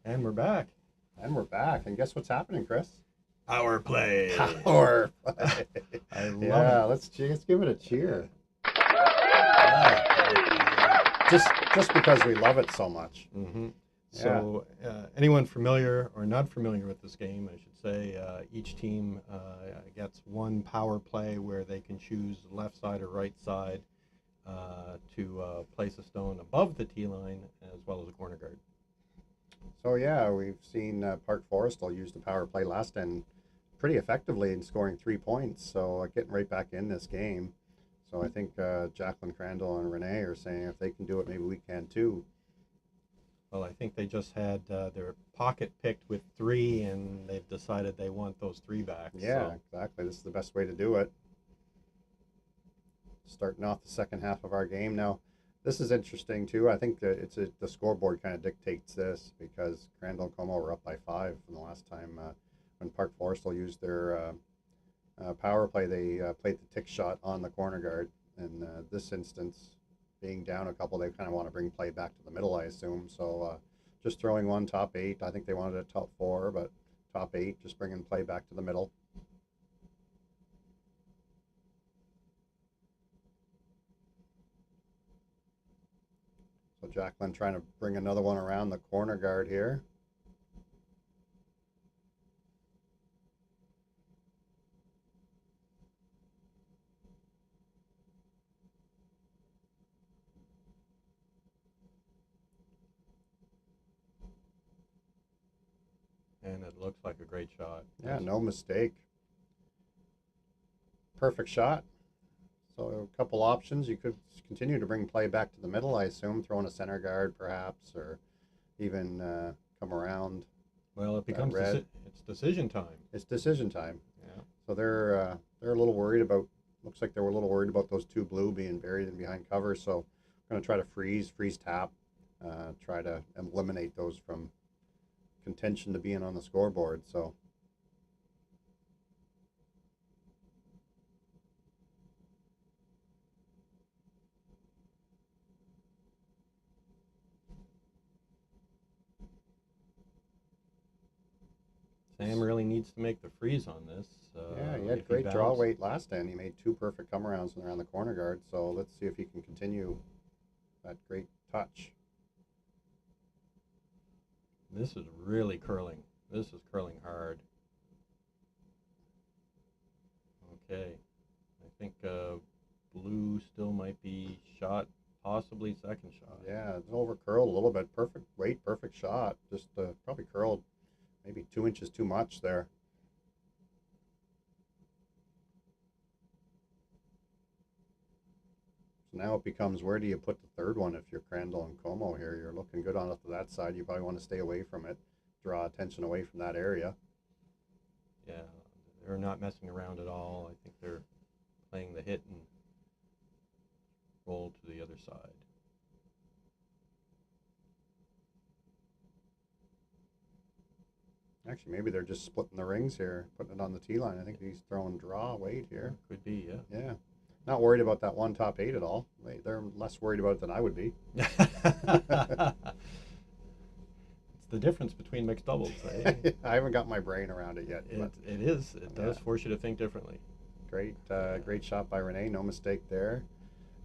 And we're back. And we're back. And guess what's happening, Chris? Power play. Power play. I love Yeah, it. let's give it a cheer. Yeah. Just because we love it so much. Mm-hmm. So anyone familiar or not familiar with this game, I should say, each team gets one power play where they can choose left side or right side to place a stone above the tee line as well as a corner guard. So yeah, we've seen Park Forestell use the power play last end pretty effectively in scoring 3 points. So getting right back in this game. So I think Jaclyn, Crandall, and Rene are saying if they can do it, maybe we can too. Well, I think they just had their pocket picked with 3, and they've decided they want those 3 back. Yeah, so. exactly. This is the best way to do it. Starting off the second half of our game now. This is interesting too. I think that the scoreboard kind of dictates this because Crandall and Comeau were up by 5 from the last time when Park Forestell used their power play. They played the tick shot on the corner guard. In this instance, being down a couple, they kind of want to bring play back to the middle, I assume. So just throwing one top 8. I think they wanted a top 4, but top 8, just bringing play back to the middle. So Jaclyn trying to bring another one around the corner guard here. And it looks like a great shot. Yeah, no mistake. Perfect shot. So a couple options. You could continue to bring play back to the middle, I assume, throwing a center guard perhaps, or even come around. Well, it becomes it's decision time. It's decision time. Yeah. So they're a little worried about. Looks like they were a little worried about those 2 blue being buried in behind cover. So I'm going to try to freeze tap, try to eliminate those from contention to being on the scoreboard. So. Sam really needs to make the freeze on this. Yeah, he had great draw weight last end. He made 2 perfect come arounds around the corner guard. So let's see if he can continue that great touch. This is really curling. This is curling hard. Okay. I think blue still might be shot, possibly second shot. Yeah, it's over curled a little bit. Perfect weight, perfect shot. Just probably curled maybe 2 inches too much there. So now it becomes where do you put the third one if you're Crandall and Comeau here? You're looking good on it to that side. You probably want to stay away from it, draw attention away from that area. Yeah, they're not messing around at all. I think they're playing the hit and roll to the other side. Actually, maybe they're just splitting the rings here, putting it on the tee line. I think he's throwing draw weight here. Could be, yeah. Yeah. Not worried about that one top 8 at all. They're less worried about it than I would be. It's the difference between mixed doubles. Eh? I haven't got my brain around it yet. It is. It does force you to think differently. Great shot by Rene. No mistake there.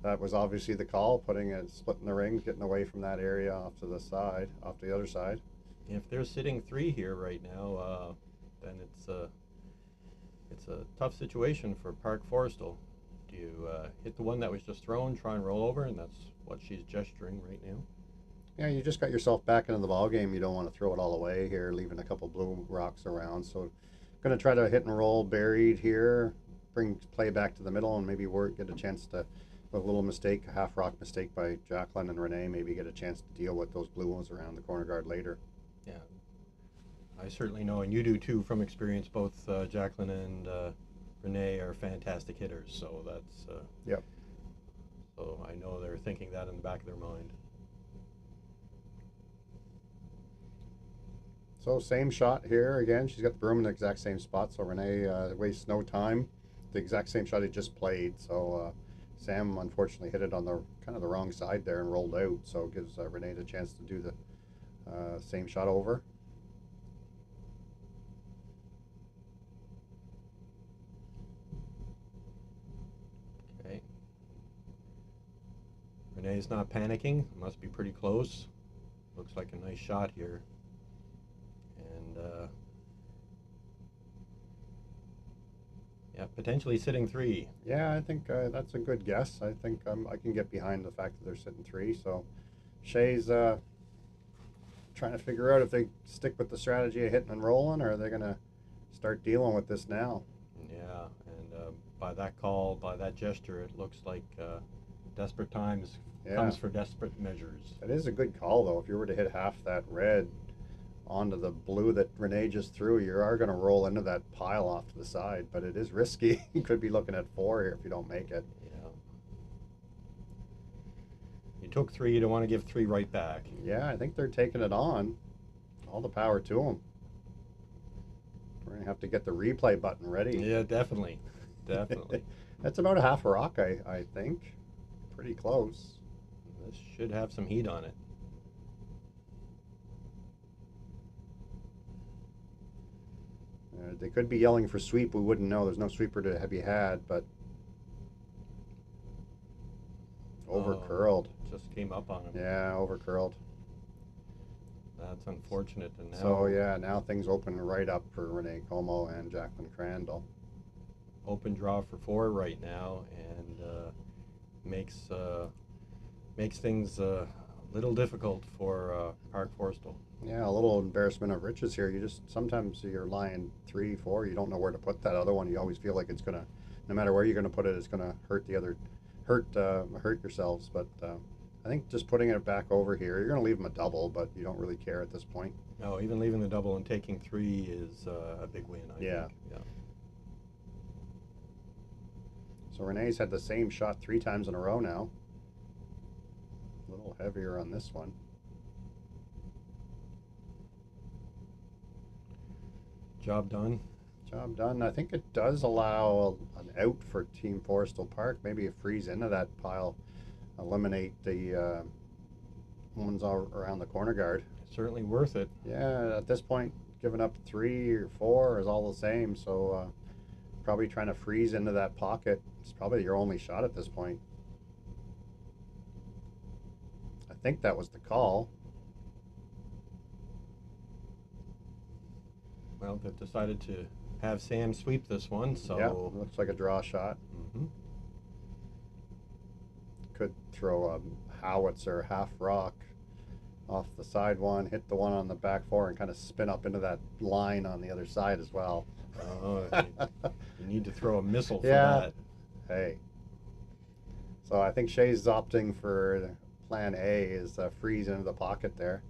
That was obviously the call, splitting the rings, getting away from that area off to the side, off to the other side. If they're sitting 3 here right now, then it's a tough situation for Park Forestell. Do you hit the one that was just thrown, try and roll over, and that's what she's gesturing right now? Yeah, you just got yourself back into the ball game. You don't want to throw it all away here, leaving a couple blue rocks around. So going to try to hit and roll buried here, bring play back to the middle, and maybe get a chance to, with a little mistake, a half rock mistake by Jaclyn and Rene, maybe get a chance to deal with those blue ones around the corner guard later. Yeah, I certainly know, and you do too from experience, both Jaclyn and Rene are fantastic hitters, so that's yep. So I know they're thinking that in the back of their mind. So same shot here again. She's got the broom in the exact same spot, so Rene wastes no time. The exact same shot he just played. So Sam unfortunately hit it on the kind of the wrong side there and rolled out. So it gives Rene the chance to do the Same shot over. Okay. Rene's not panicking. Must be pretty close. Looks like a nice shot here. And yeah, potentially sitting 3. Yeah, I think that's a good guess. I think I can get behind the fact that they're sitting 3. So Shea's trying to figure out if they stick with the strategy of hitting and rolling, or are they going to start dealing with this now? Yeah, and by that call, by that gesture, it looks like desperate times comes for desperate measures. It is a good call, though. If you were to hit half that red onto the blue that Rene just threw, you are going to roll into that pile off to the side, but it is risky. You could be looking at 4 here if you don't make it. Yeah. You took 3, you don't want to give 3 right back. Yeah, I think they're taking it on. All the power to them. We're going to have to get the replay button ready. Yeah, definitely. Definitely. That's about a half a rock, I think. Pretty close. This should have some heat on it. They could be yelling for sweep. We wouldn't know. There's no sweeper to be had, but over curled. Just came up on him. Yeah, over curled. That's unfortunate. And now, so yeah, now things open right up for Rene Comeau and Jaclyn Crandall. Open draw for 4 right now, and makes things a little difficult for Park Forestell. Yeah, a little embarrassment of riches here. You just sometimes you're lying 3, 4. You don't know where to put that other one. You always feel like it's gonna, no matter where you're gonna put it, it's gonna hurt the other, hurt yourselves. But I think just putting it back over here, you're gonna leave them a double, but you don't really care at this point. No, even leaving the double and taking 3 is a big win. I think. Yeah. So Rene's had the same shot 3 times in a row now. A little heavier on this one. Job done. Job done. I think it does allow an out for Team Forestell Park. Maybe a freeze into that pile, eliminate the ones all around the corner guard. Certainly worth it. Yeah, at this point, giving up 3 or 4 is all the same. So probably trying to freeze into that pocket. It's probably your only shot at this point. I think that was the call. Well, they've decided to have Sam sweep this one, so... Yeah, looks like a draw shot. Mm-hmm. Could throw a howitzer, half rock, off the side one, hit the one on the back 4, and kind of spin up into that line on the other side as well. Oh, you need to throw a missile for that. Hey. So I think Shea's opting for plan A, is freeze into the pocket there.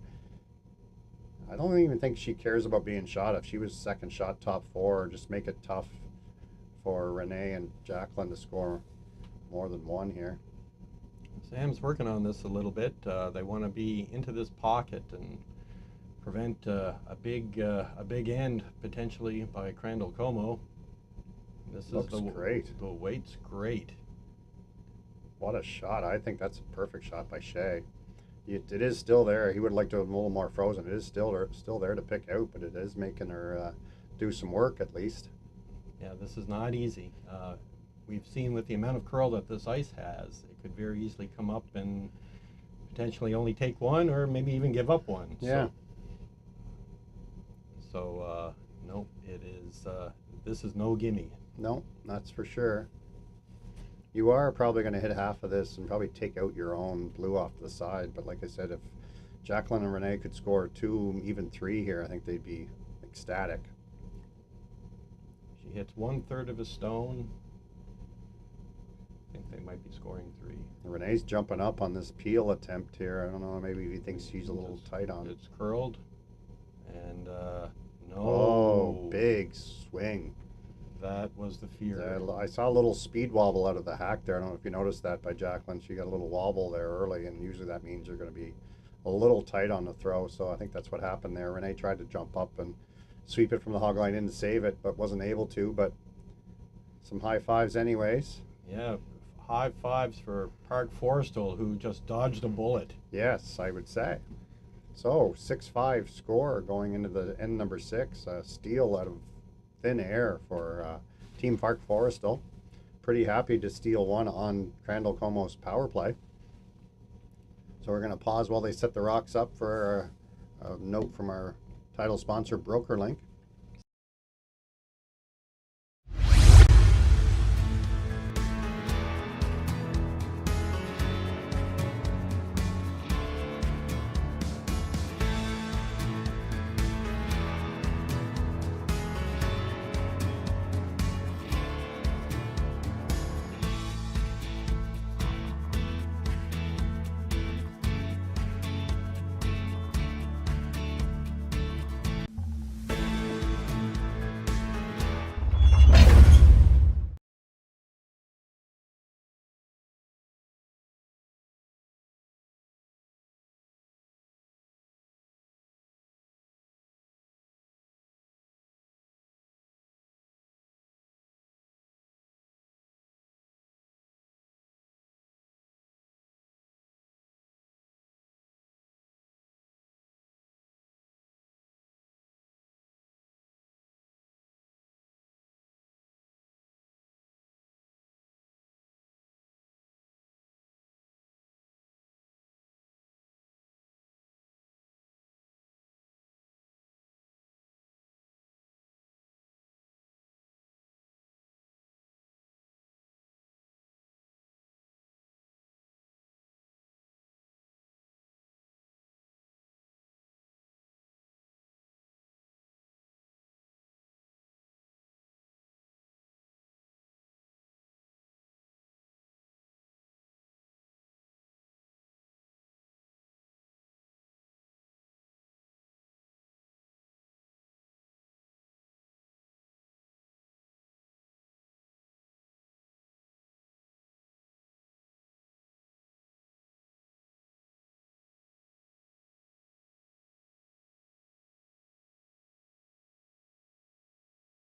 I don't even think she cares about being shot. If she was second shot top 4, just make it tough for Rene and Jaclyn to score more than 1 here. Sam's working on this a little bit. They want to be into this pocket and prevent a big end potentially by Crandall Comeau. This Looks is great. The weight's great. What a shot. I think that's a perfect shot by Shea. It is still there. He would like to have a little more frozen. It is still there to pick out, but it is making her do some work at least. Yeah, this is not easy. We've seen with the amount of curl that this ice has, it could very easily come up and potentially only take 1 or maybe even give up 1. Yeah. So nope, it is, this is no gimme. No, that's for sure. You are probably going to hit half of this and probably take out your own blue off to the side. But like I said, if Jaclyn and Rene could score 2, even 3 here, I think they'd be ecstatic. She hits 1/3 of a stone. I think they might be scoring 3. Rene's jumping up on this peel attempt here. I don't know, maybe he thinks she's a little tight on it. It's curled. And no. Oh, big swing. That was the fear. I saw a little speed wobble out of the hack there. I don't know if you noticed that by Jaclyn. She got a little wobble there early, and usually that means you're going to be a little tight on the throw. So I think that's what happened there. Rene tried to jump up and sweep it from the hog line in to save it, but wasn't able to. But some high fives anyways. Yeah, high fives for Park Forestell, who just dodged a bullet. Yes, I would say. So 6-5 score going into the end number 6. Steal out of thin air for Team Park Forestell. Pretty happy to steal one on Crandall Comeau's power play. So we're going to pause while they set the rocks up for a note from our title sponsor, BrokerLink.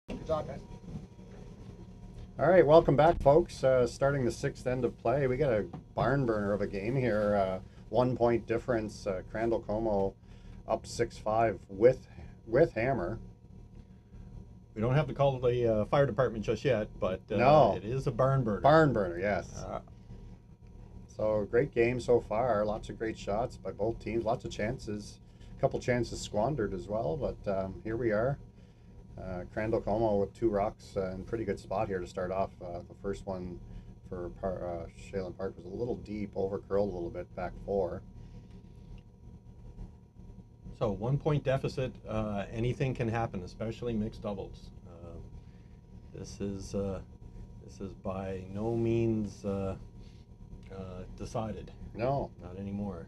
Good job, guys. All right, welcome back, folks. Starting the 6th end of play. We got a barn burner of a game here. 1 point difference. Crandall Comeau up 6-5 with hammer. We don't have to call the fire department just yet, but No. it is a barn burner. Barn burner, yes. So great game so far. Lots of great shots by both teams. Lots of chances. A couple chances squandered as well, but here we are. Crandall Comeau with 2 rocks in pretty good spot here to start off. The first one for Shaelyn Park was a little deep, overcurled a little bit, back 4. So 1 point deficit, anything can happen, especially mixed doubles. This is by no means decided. No. Not anymore.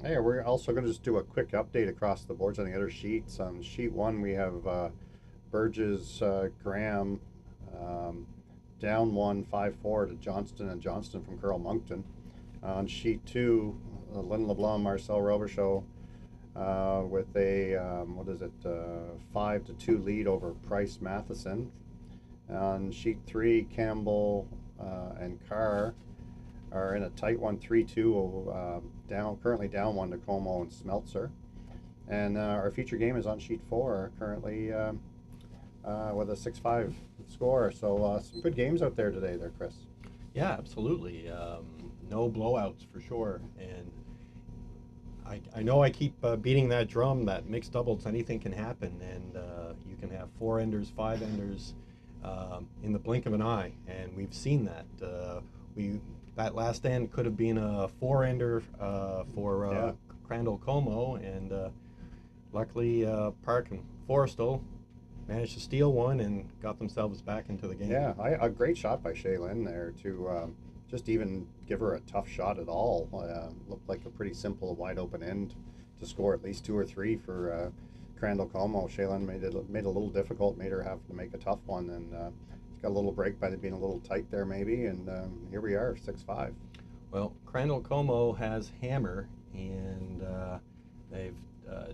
Hey, we're also going to just do a quick update across the boards on the other sheets. On sheet 1, we have Burgess Graham down 1, 5-4 to Johnston and Johnston from Carl Moncton. On sheet 2, Lynn LeBlanc, Marcel Robichaud with a 5-2 lead over Price Matheson. On sheet 3, Campbell and Carr are in a tight one, 3-2, currently down 1 to Comeau and Smeltzer. And our feature game is on sheet 4, currently with a 6-5 score. So some good games out there today there, Chris. Yeah, absolutely. No blowouts for sure. And I know I keep beating that drum that mixed doubles, anything can happen. And you can have 4-enders, 5-enders in the blink of an eye. And we've seen that. That last end could have been a 4-ender for Crandall Comeau, and luckily Park and Forestell managed to steal one and got themselves back into the game. Yeah, a great shot by Shaelyn there to just even give her a tough shot at all. Looked like a pretty simple, wide open end to score at least 2 or 3 for Crandall Comeau. Shaelyn made it a little difficult, made her have to make a tough one, and got a little break by being a little tight there maybe, and here we are, 6-5. Well, Crandall Comeau has hammer, and they've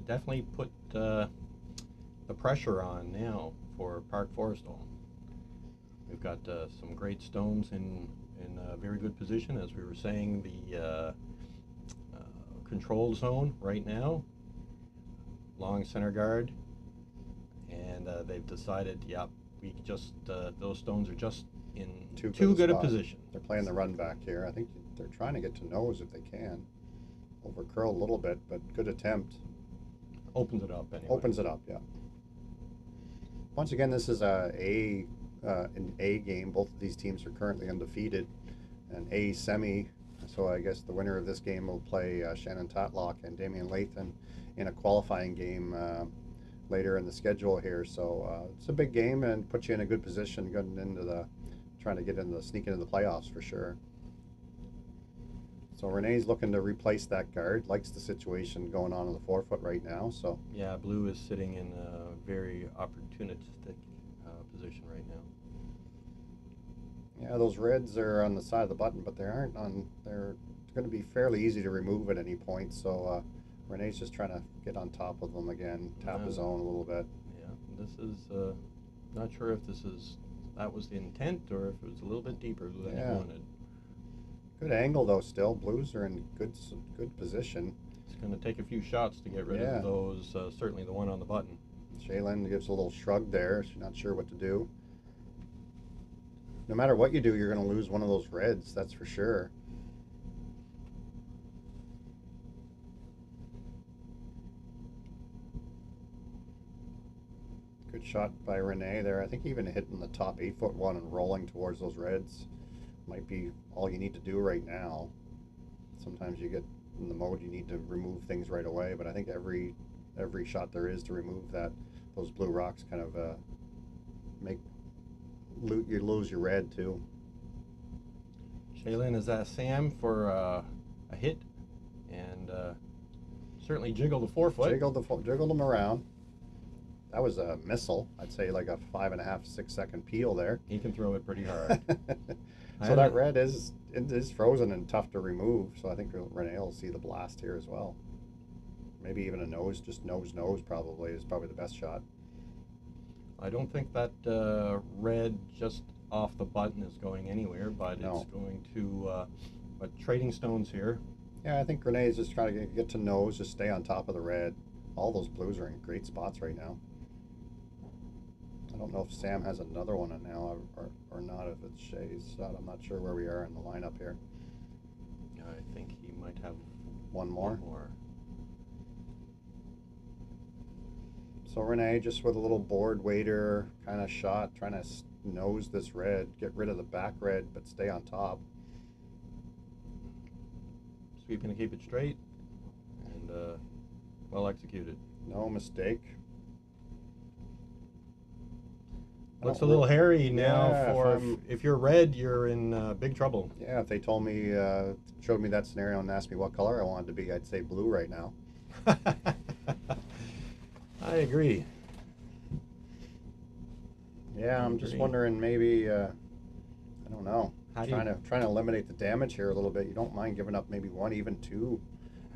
definitely put the pressure on now for Park Forestell. We've got some great stones in a very good position, as we were saying. The control zone right now. Long center guard. And they've decided, yep, we just those stones are just in too good a position. They're playing the run back here. I think they're trying to get to nose if they can. Over curl a little bit, but good attempt. Opens it up anyway. Opens it up, yeah. Once again, this is an A game. Both of these teams are currently undefeated. An A semi. So I guess the winner of this game will play Shannon Tatlock and Damian Lathan in a qualifying game later in the schedule here. So it's a big game and puts you in a good position getting into trying to sneak into the playoffs for sure. So Rene's looking to replace that guard. Likes the situation going on in the forefoot right now. So yeah, blue is sitting in a very opportunistic position right now. Yeah, those reds are on the side of the button, but they aren't on. They're going to be fairly easy to remove at any point. So Rene's just trying to get on top of them again, tap his own a little bit. Yeah, this is not sure if that was the intent or if it was a little bit deeper than he wanted. Good angle though. Still, blues are in good position. It's going to take a few shots to get rid of those. Certainly the one on the button. Shaelyn gives a little shrug there. She's not sure what to do. No matter what you do, you're going to lose one of those reds. That's for sure. Good shot by Rene there. I think even hitting the top 8-foot one and rolling towards those reds might be all you need to do right now. Sometimes you get in the mode you need to remove things right away, but I think every shot there is to remove those blue rocks kind of you lose your red too. Shaelyn has asked Sam for a hit and certainly jiggled the forefoot. Jiggled them around. That was a missile. I'd say like a 5.5, 6 second peel there. He can throw it pretty hard. So that red is frozen and tough to remove. So I think Rene will see the blast here as well. Maybe even a nose, just nose probably is probably the best shot. I don't think that red just off the button is going anywhere, but it's going to. But trading stones here. Yeah, I think Rene is just trying to get to nose, just stay on top of the red. All those blues are in great spots right now. I don't know if Sam has another one now or not, if it's Shay's shot. I'm not sure where we are in the lineup here. I think he might have one more. One more. So Rene just with a little board waiter kind of shot, trying to nose this red, get rid of the back red, but stay on top. Sweeping to keep it straight and well executed. No mistake. Looks a little hairy now. If you're red, you're in big trouble. Yeah, if they told me, showed me that scenario and asked me what color I wanted to be, I'd say blue right now. I agree. Yeah, I'm just wondering maybe, I don't know. Trying to eliminate the damage here a little bit. You don't mind giving up maybe one, even two,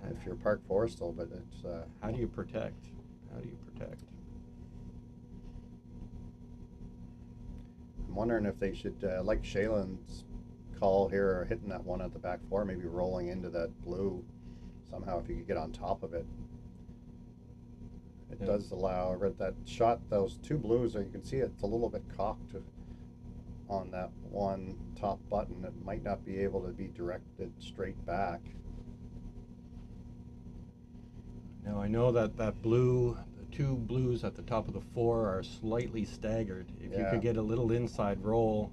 if you're Park Forestell, but it's. How do you protect? How do you protect? I'm wondering if they should, like Shaelyn's call here, or hitting that one at the back four, maybe rolling into that blue somehow if you could get on top of it. It does allow, that shot, those two blues, you can see it's a little bit cocked on that one top button. It might not be able to be directed straight back. Now I know that blue, the two blues at the top of the four are slightly staggered. If you could get a little inside roll,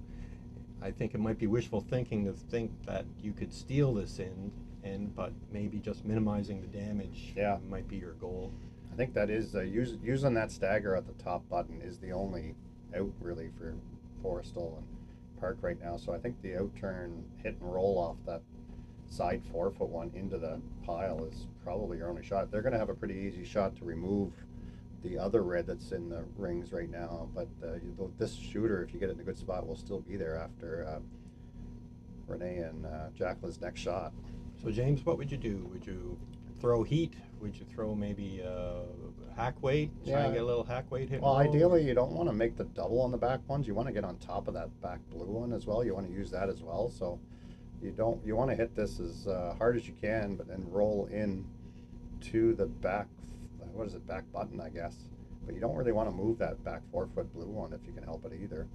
I think it might be wishful thinking to think that you could steal this but maybe just minimizing the damage might be your goal. I think that is, using that stagger at the top button is the only out really for Forestell and Park right now. So I think the out turn, hit and roll off that side 4-foot one into the pile is probably your only shot. They're going to have a pretty easy shot to remove the other red that's in the rings right now, but this shooter, if you get it in a good spot, will still be there after Rene and Jaclyn's next shot. So James, what would you do? Would you throw heat? Would you throw maybe hack weight? Try and get a little hack weight hit? Well, ideally you don't want to make the double on the back ones. You want to get on top of that back blue one as well. You want to use that as well. So You want to hit this as hard as you can, but then roll in to the back, what is it, back button, I guess. But you don't really want to move that back 4-foot blue one if you can help it either.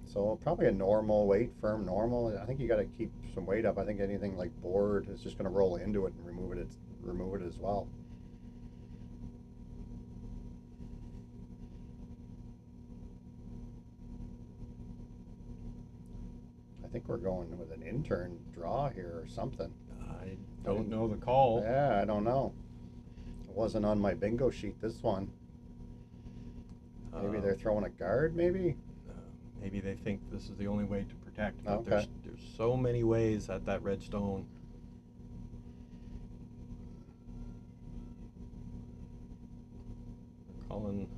So probably a normal weight, firm normal. I think you got to keep some weight up. I think anything like board is just going to roll into it and remove it as well. I think we're going with an intern draw here or something. I don't know the call. Yeah, I don't know. It wasn't on my bingo sheet, this one. Maybe they're throwing a guard, maybe? Maybe they think this is the only way to protect. But Okay. There's so many ways at that red stone. They're calling.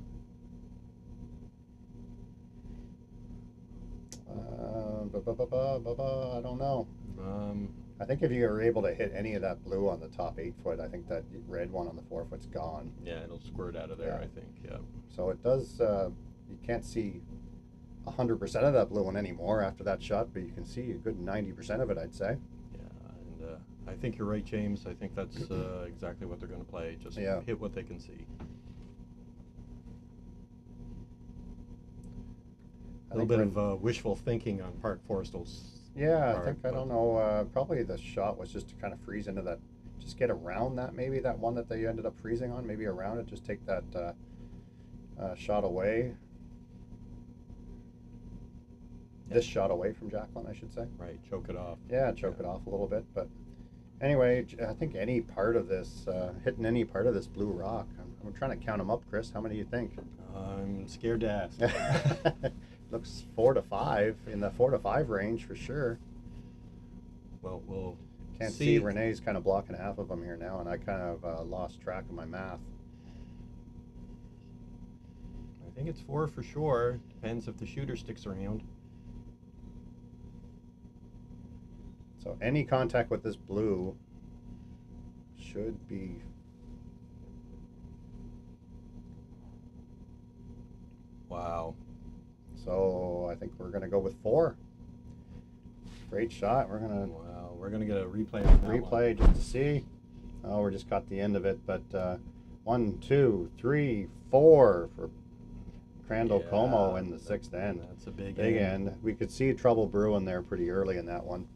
I don't know. I think if you were able to hit any of that blue on the top 8-foot, I think that red one on the 4-foot's gone. Yeah, it'll squirt out of there, Yeah. I think. Yeah. So it does, you can't see 100% of that blue one anymore after that shot, but you can see a good 90% of it, I'd say. Yeah, and I think you're right, James. I think that's exactly what they're going to play. Just Yeah. hit what they can see. A little bit of wishful thinking on Forestell's. Yeah, I part, think, I but- don't know, probably the shot was just to kind of freeze into that, just get around that, maybe that one that they ended up freezing on, maybe around it, just take that shot away. This shot away from Jaclyn, I should say. Right, choke it off. Yeah, choke it off a little bit, but anyway, I think any part of this, hitting any part of this blue rock, I'm trying to count them up, Chris. How many do you think? I'm scared to ask. Looks 4 to 5, in the 4 to 5 range for sure. Well, we'll Can't see. Rene's kind of blocking half of them here now, and I kind of lost track of my math. I think it's 4 for sure. Depends if the shooter sticks around. So any contact with this blue should be... Wow. So I think we're going to go with 4. Great shot. We're going to... Wow, we're going to get a replay of that replay just to see. Oh, we're just caught the end of it, but 1, 2, 3, 4 for Crandall Comeau in the 6th end. That's a big end. We could see trouble brewing there pretty early in that one.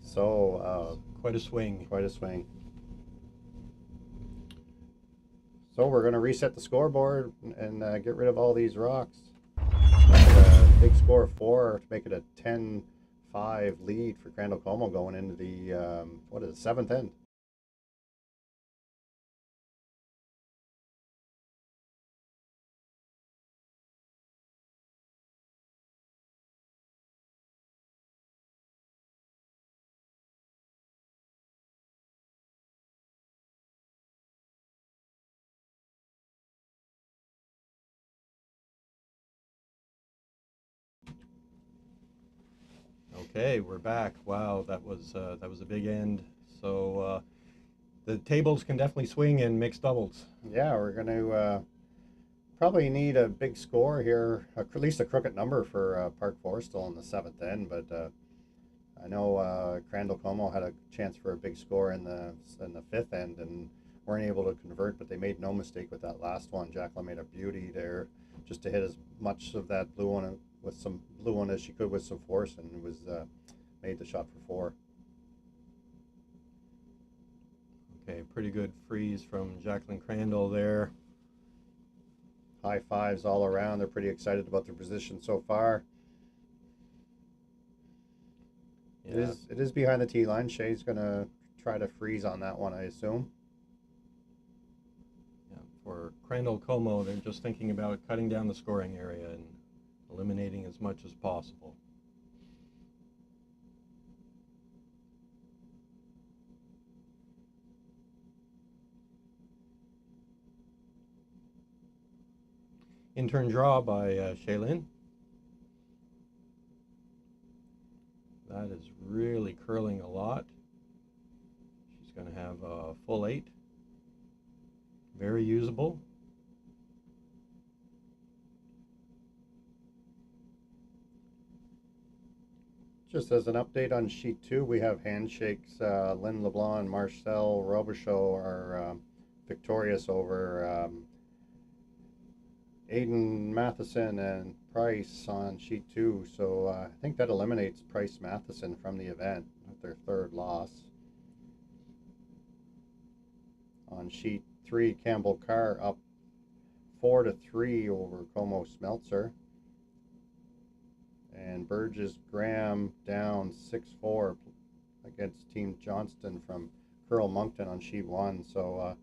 So quite a swing. quite a swing. So we're going to reset the scoreboard and get rid of all these rocks. Big score of 4 to make it a 10-5 lead for Crandall Comeau going into the 7th end. Okay, we're back. Wow, that was a big end. So the tables can definitely swing in mixed doubles. Yeah, we're going to probably need a big score here, at least a crooked number for Park Forestell in the 7th end. But I know Crandall Comeau had a chance for a big score in the 5th end and weren't able to convert. But they made no mistake with that last one. Jaclyn made a beauty there, just to hit as much of that blue one with some blue one as she could with some force, and was made the shot for 4. Okay, pretty good freeze from Jaclyn Crandall there. High fives all around. They're pretty excited about their position so far. Yeah. It is behind the tee line. Shay's going to try to freeze on that one, I assume. Yeah, for Crandall Comeau, they're just thinking about cutting down the scoring area and eliminating as much as possible. Intern draw by Shaelyn. That is really curling a lot. She's going to have a full 8. Very usable. Just as an update on sheet 2, we have handshakes. Lynn LeBlanc and Marcel Robichaud are victorious over Aiden Matheson and Price on sheet 2. So I think that eliminates Price Matheson from the event with their third loss. On sheet 3, Campbell Carr up 4-3 over Comeau Smeltzer. And Burgess Graham down 6-4 against Team Johnston from Curl Moncton on sheet 1. So a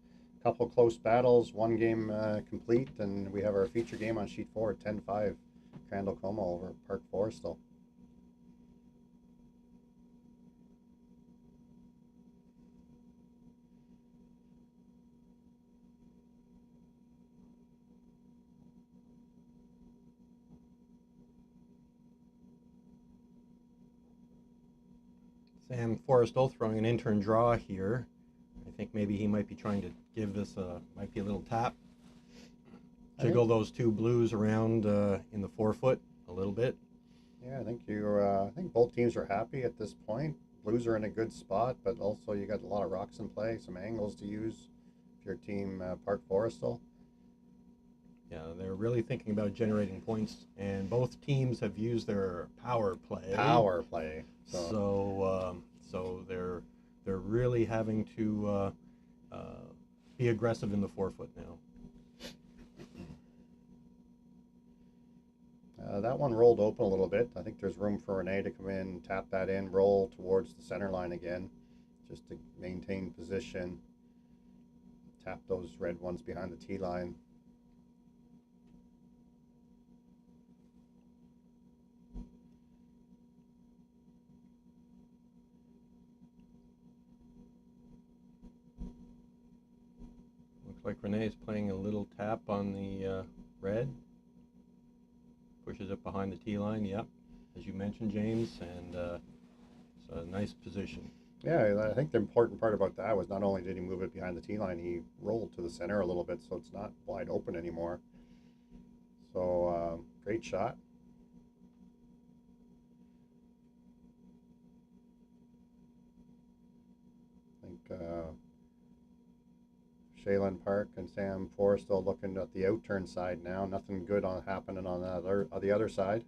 couple close battles, one game complete, and we have our feature game on sheet 4 at 10-5, Crandall Comeau over Park Forestell. Sam Forestell throwing an intern draw here. I think maybe he might be trying to give this might be a little tap. Jiggle those two blues around in the forefoot a little bit. Yeah, I think both teams are happy at this point. Blues are in a good spot, but also you got a lot of rocks in play, some angles to use if your team Park Forestell. Yeah, they're really thinking about generating points, and both teams have used their power play. So they're really having to be aggressive in the forefoot now. That one rolled open a little bit. I think there's room for Rene to come in, tap that in, roll towards the center line again, just to maintain position. Tap those red ones behind the tee line. Looks like Rene is playing a little tap on the red. Pushes it behind the tee line, yep, as you mentioned, James, and it's a nice position. Yeah, I think the important part about that was not only did he move it behind the tee line, he rolled to the center a little bit so it's not wide open anymore. So, great shot. I think Shaelyn Park and Sam Forestell looking at the outturn side now. Nothing good happening on the other side.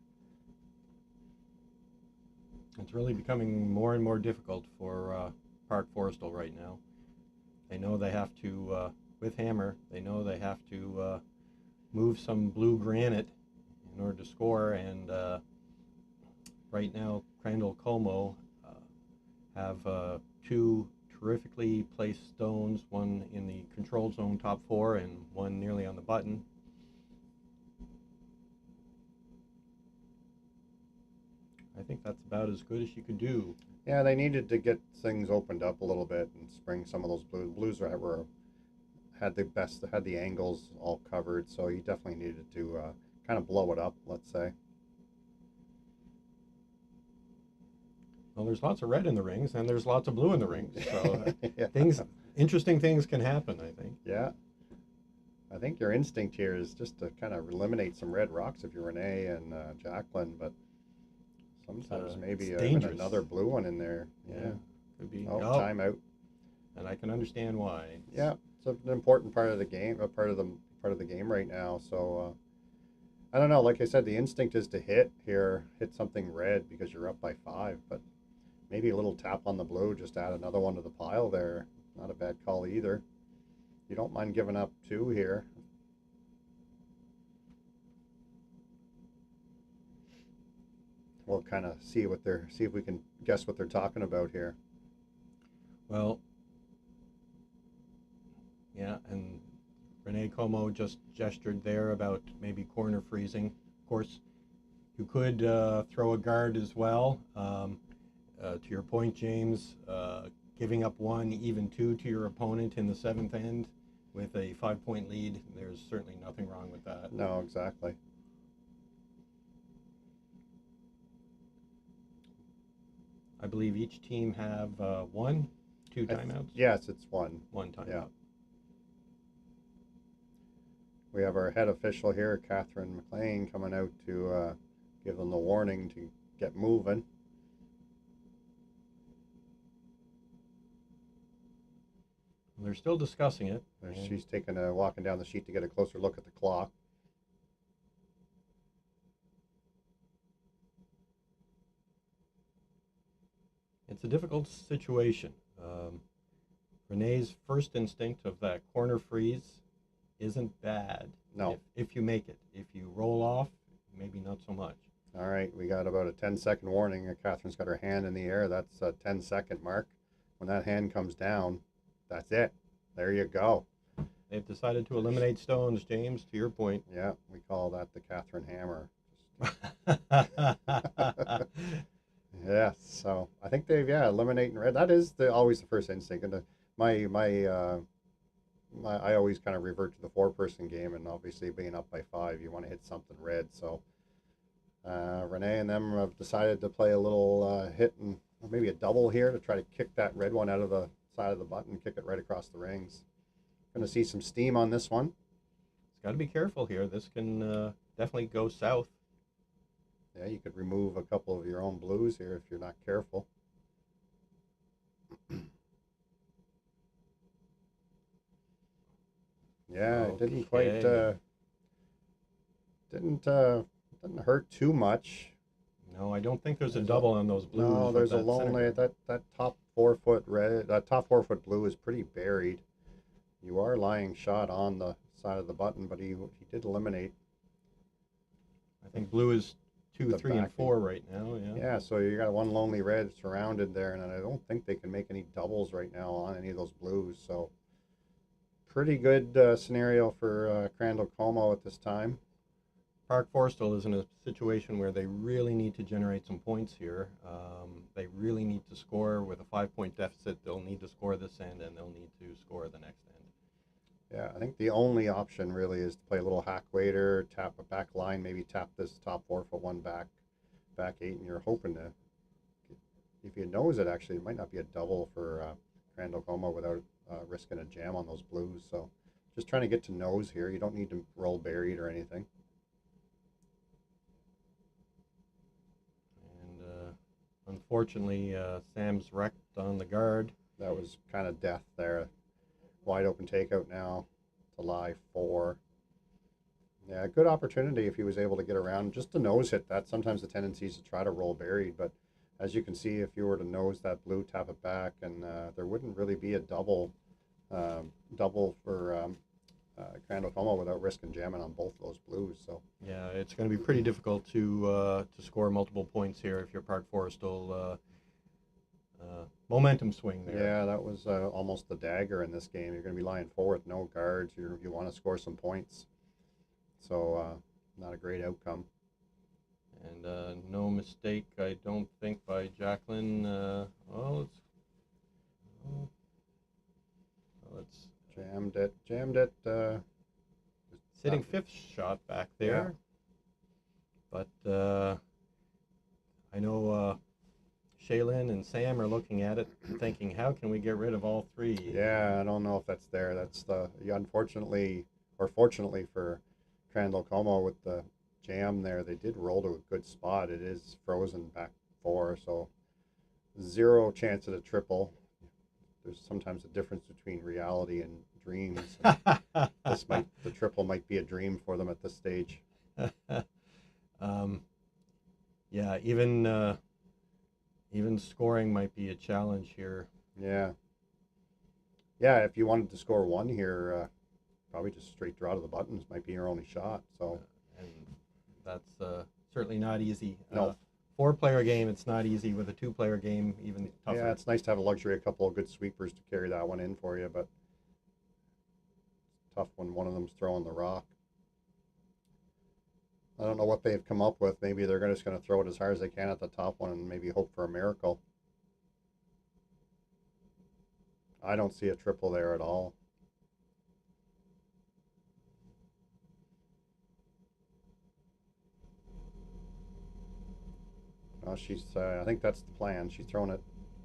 It's really becoming more and more difficult for Park Forestell right now. They know they have to, with hammer, they know they have to move some blue granite in order to score, and right now Crandall Comeau have two terrifically placed stones, one in the control zone top 4 and one nearly on the button. I think that's about as good as you could do. Yeah, they needed to get things opened up a little bit and spring some of those blues had the angles all covered, so you definitely needed to kind of blow it up, let's say. Well, there's lots of red in the rings, and there's lots of blue in the rings, so Yeah. interesting things can happen, I think. Yeah. I think your instinct here is just to kind of eliminate some red rocks if you're Rene and Jaclyn, but sometimes maybe even another blue one in there. Yeah. Could be. Oh, timeout. And I can understand why. Yeah, it's an important part of the game, part of the game right now. So I don't know. Like I said, the instinct is to hit something red because you're up by 5, but maybe a little tap on the blue, just add another one to the pile there. Not a bad call either. You don't mind giving up 2 here. We'll kind of see if we can guess what they're talking about here. Well, yeah, and Rene Comeau just gestured there about maybe corner freezing. Of course, you could throw a guard as well. To your point, James, giving up 1, even 2 to your opponent in the 7th end with a 5-point lead, there's certainly nothing wrong with that. No, exactly. I believe each team have 1, 2 timeouts? Yes, it's 1. 1 timeout. Yeah. We have our head official here, Catherine McLean, coming out to give them the warning to get moving. They're still discussing it. She's walking down the sheet to get a closer look at the clock. It's a difficult situation. Renee's first instinct of that corner freeze isn't bad. No. If you make it. If you roll off, maybe not so much. All right, we got about a 10-second warning. Catherine's got her hand in the air. That's a 10-second mark. When that hand comes down, that's it. There you go. They've decided to eliminate stones, James, to your point. Yeah, we call that the Catherine Hammer. Yes, so I think they've eliminating red. That is always the first instinct. And I always kind of revert to the 4-person game, and obviously being up by 5, you want to hit something red. So Rene and them have decided to play a little hit and maybe a double here to try to kick that red one out of the side of the button, kick it right across the rings. Going to see some steam on this one. It's got to be careful here. This can definitely go south. Yeah, you could remove a couple of your own blues here if you're not careful. Yeah, it didn't quite didn't hurt too much. No, I don't think there's a double on those blues. No, there's a lonely that top 4-foot red. That top 4-foot blue is pretty buried. You are lying shot on the side of the button, but he did eliminate. I think blue is 2, 3, and 4 right now. Yeah. Yeah, so you got one lonely red surrounded there, and I don't think they can make any doubles right now on any of those blues. So pretty good scenario for Crandall Comeau at this time. Park Forestell is in a situation where they really need to generate some points here. They really need to score with a 5-point deficit. They'll need to score this end, and they'll need to score the next end. Yeah, I think the only option really is to play a little hack waiter, tap a back line, maybe tap this top 4-foot one back 8, and you're hoping to, if you nose it, actually, it might not be a double for Crandall Comeau without risking a jam on those blues. So just trying to get to nose here. You don't need to roll buried or anything. And unfortunately, Sam's wrecked on the guard. That was kind of death there. Wide open takeout now to lie 4. Yeah, good opportunity if he was able to get around. Just to nose hit that. Sometimes the tendency is to try to roll buried, but as you can see, if you were to nose that blue, tap it back, and there wouldn't really be a double for Crandall Comeau without risking jamming on both those blues. So yeah, it's going to be pretty difficult to score multiple points here if you're Park Forestell. Momentum swing there. Yeah, that was almost the dagger in this game. You're going to be lying 4 with no guards. You want to score some points. So not a great outcome. And no mistake, I don't think, by Jaclyn. It's jammed it. Sitting 5th shot back there. Yeah. But I know Shaelyn and Sam are looking at it thinking, how can we get rid of all 3? Yeah, I don't know if that's there. That's unfortunately, or fortunately for Crandall Comeau with the jam there, they did roll to a good spot. It is frozen back 4, so 0 chance at a triple. There's sometimes a difference between reality and dreams. The triple might be a dream for them at this stage. Yeah, even scoring might be a challenge here. Yeah. Yeah, if you wanted to score 1 here, probably just straight draw to the buttons might be your only shot. So, and that's certainly not easy. No. 4-player game, it's not easy. With a 2-player game, even tougher. Yeah, it's nice to have a luxury, a couple of good sweepers to carry that one in for you, but tough when one of them's throwing the rock. I don't know what they've come up with. Maybe they're just going to throw it as hard as they can at the top one and maybe hope for a miracle. I don't see a triple there at all. I think that's the plan. She's throwing it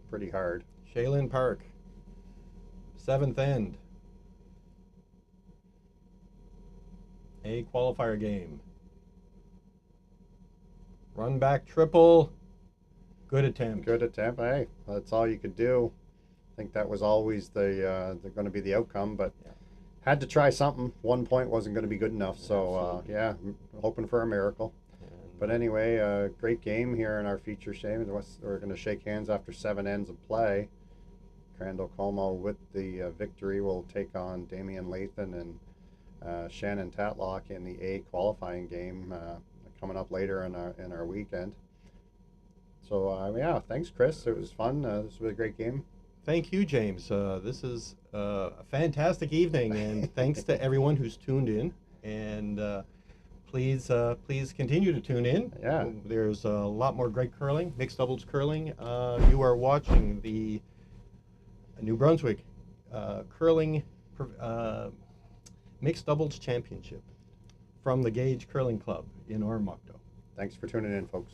pretty hard. Shaelyn Park, 7th end. A qualifier game. Run back triple. Good attempt. Good attempt. Hey, that's all you could do. I think that was always the going to be the outcome, but Yeah. had to try something. 1 point wasn't going to be good enough, so Absolutely. yeah, hoping for a miracle. And, But anyway, great game here in our feature shame. We're going to shake hands after 7 ends of play. Crandall Comeau with the victory will take on Damian Lathan and Shannon Tatlock in the A qualifying game coming up later in our weekend. So yeah, thanks, Chris. It was fun. This was a great game. Thank you, James. This is a fantastic evening, and thanks to everyone who's tuned in. And please continue to tune in. Yeah. There's a lot more great curling, mixed doubles curling. You are watching the New Brunswick curling mixed doubles championship from the Gage Curling Club in Oromocto. Thanks for tuning in, folks.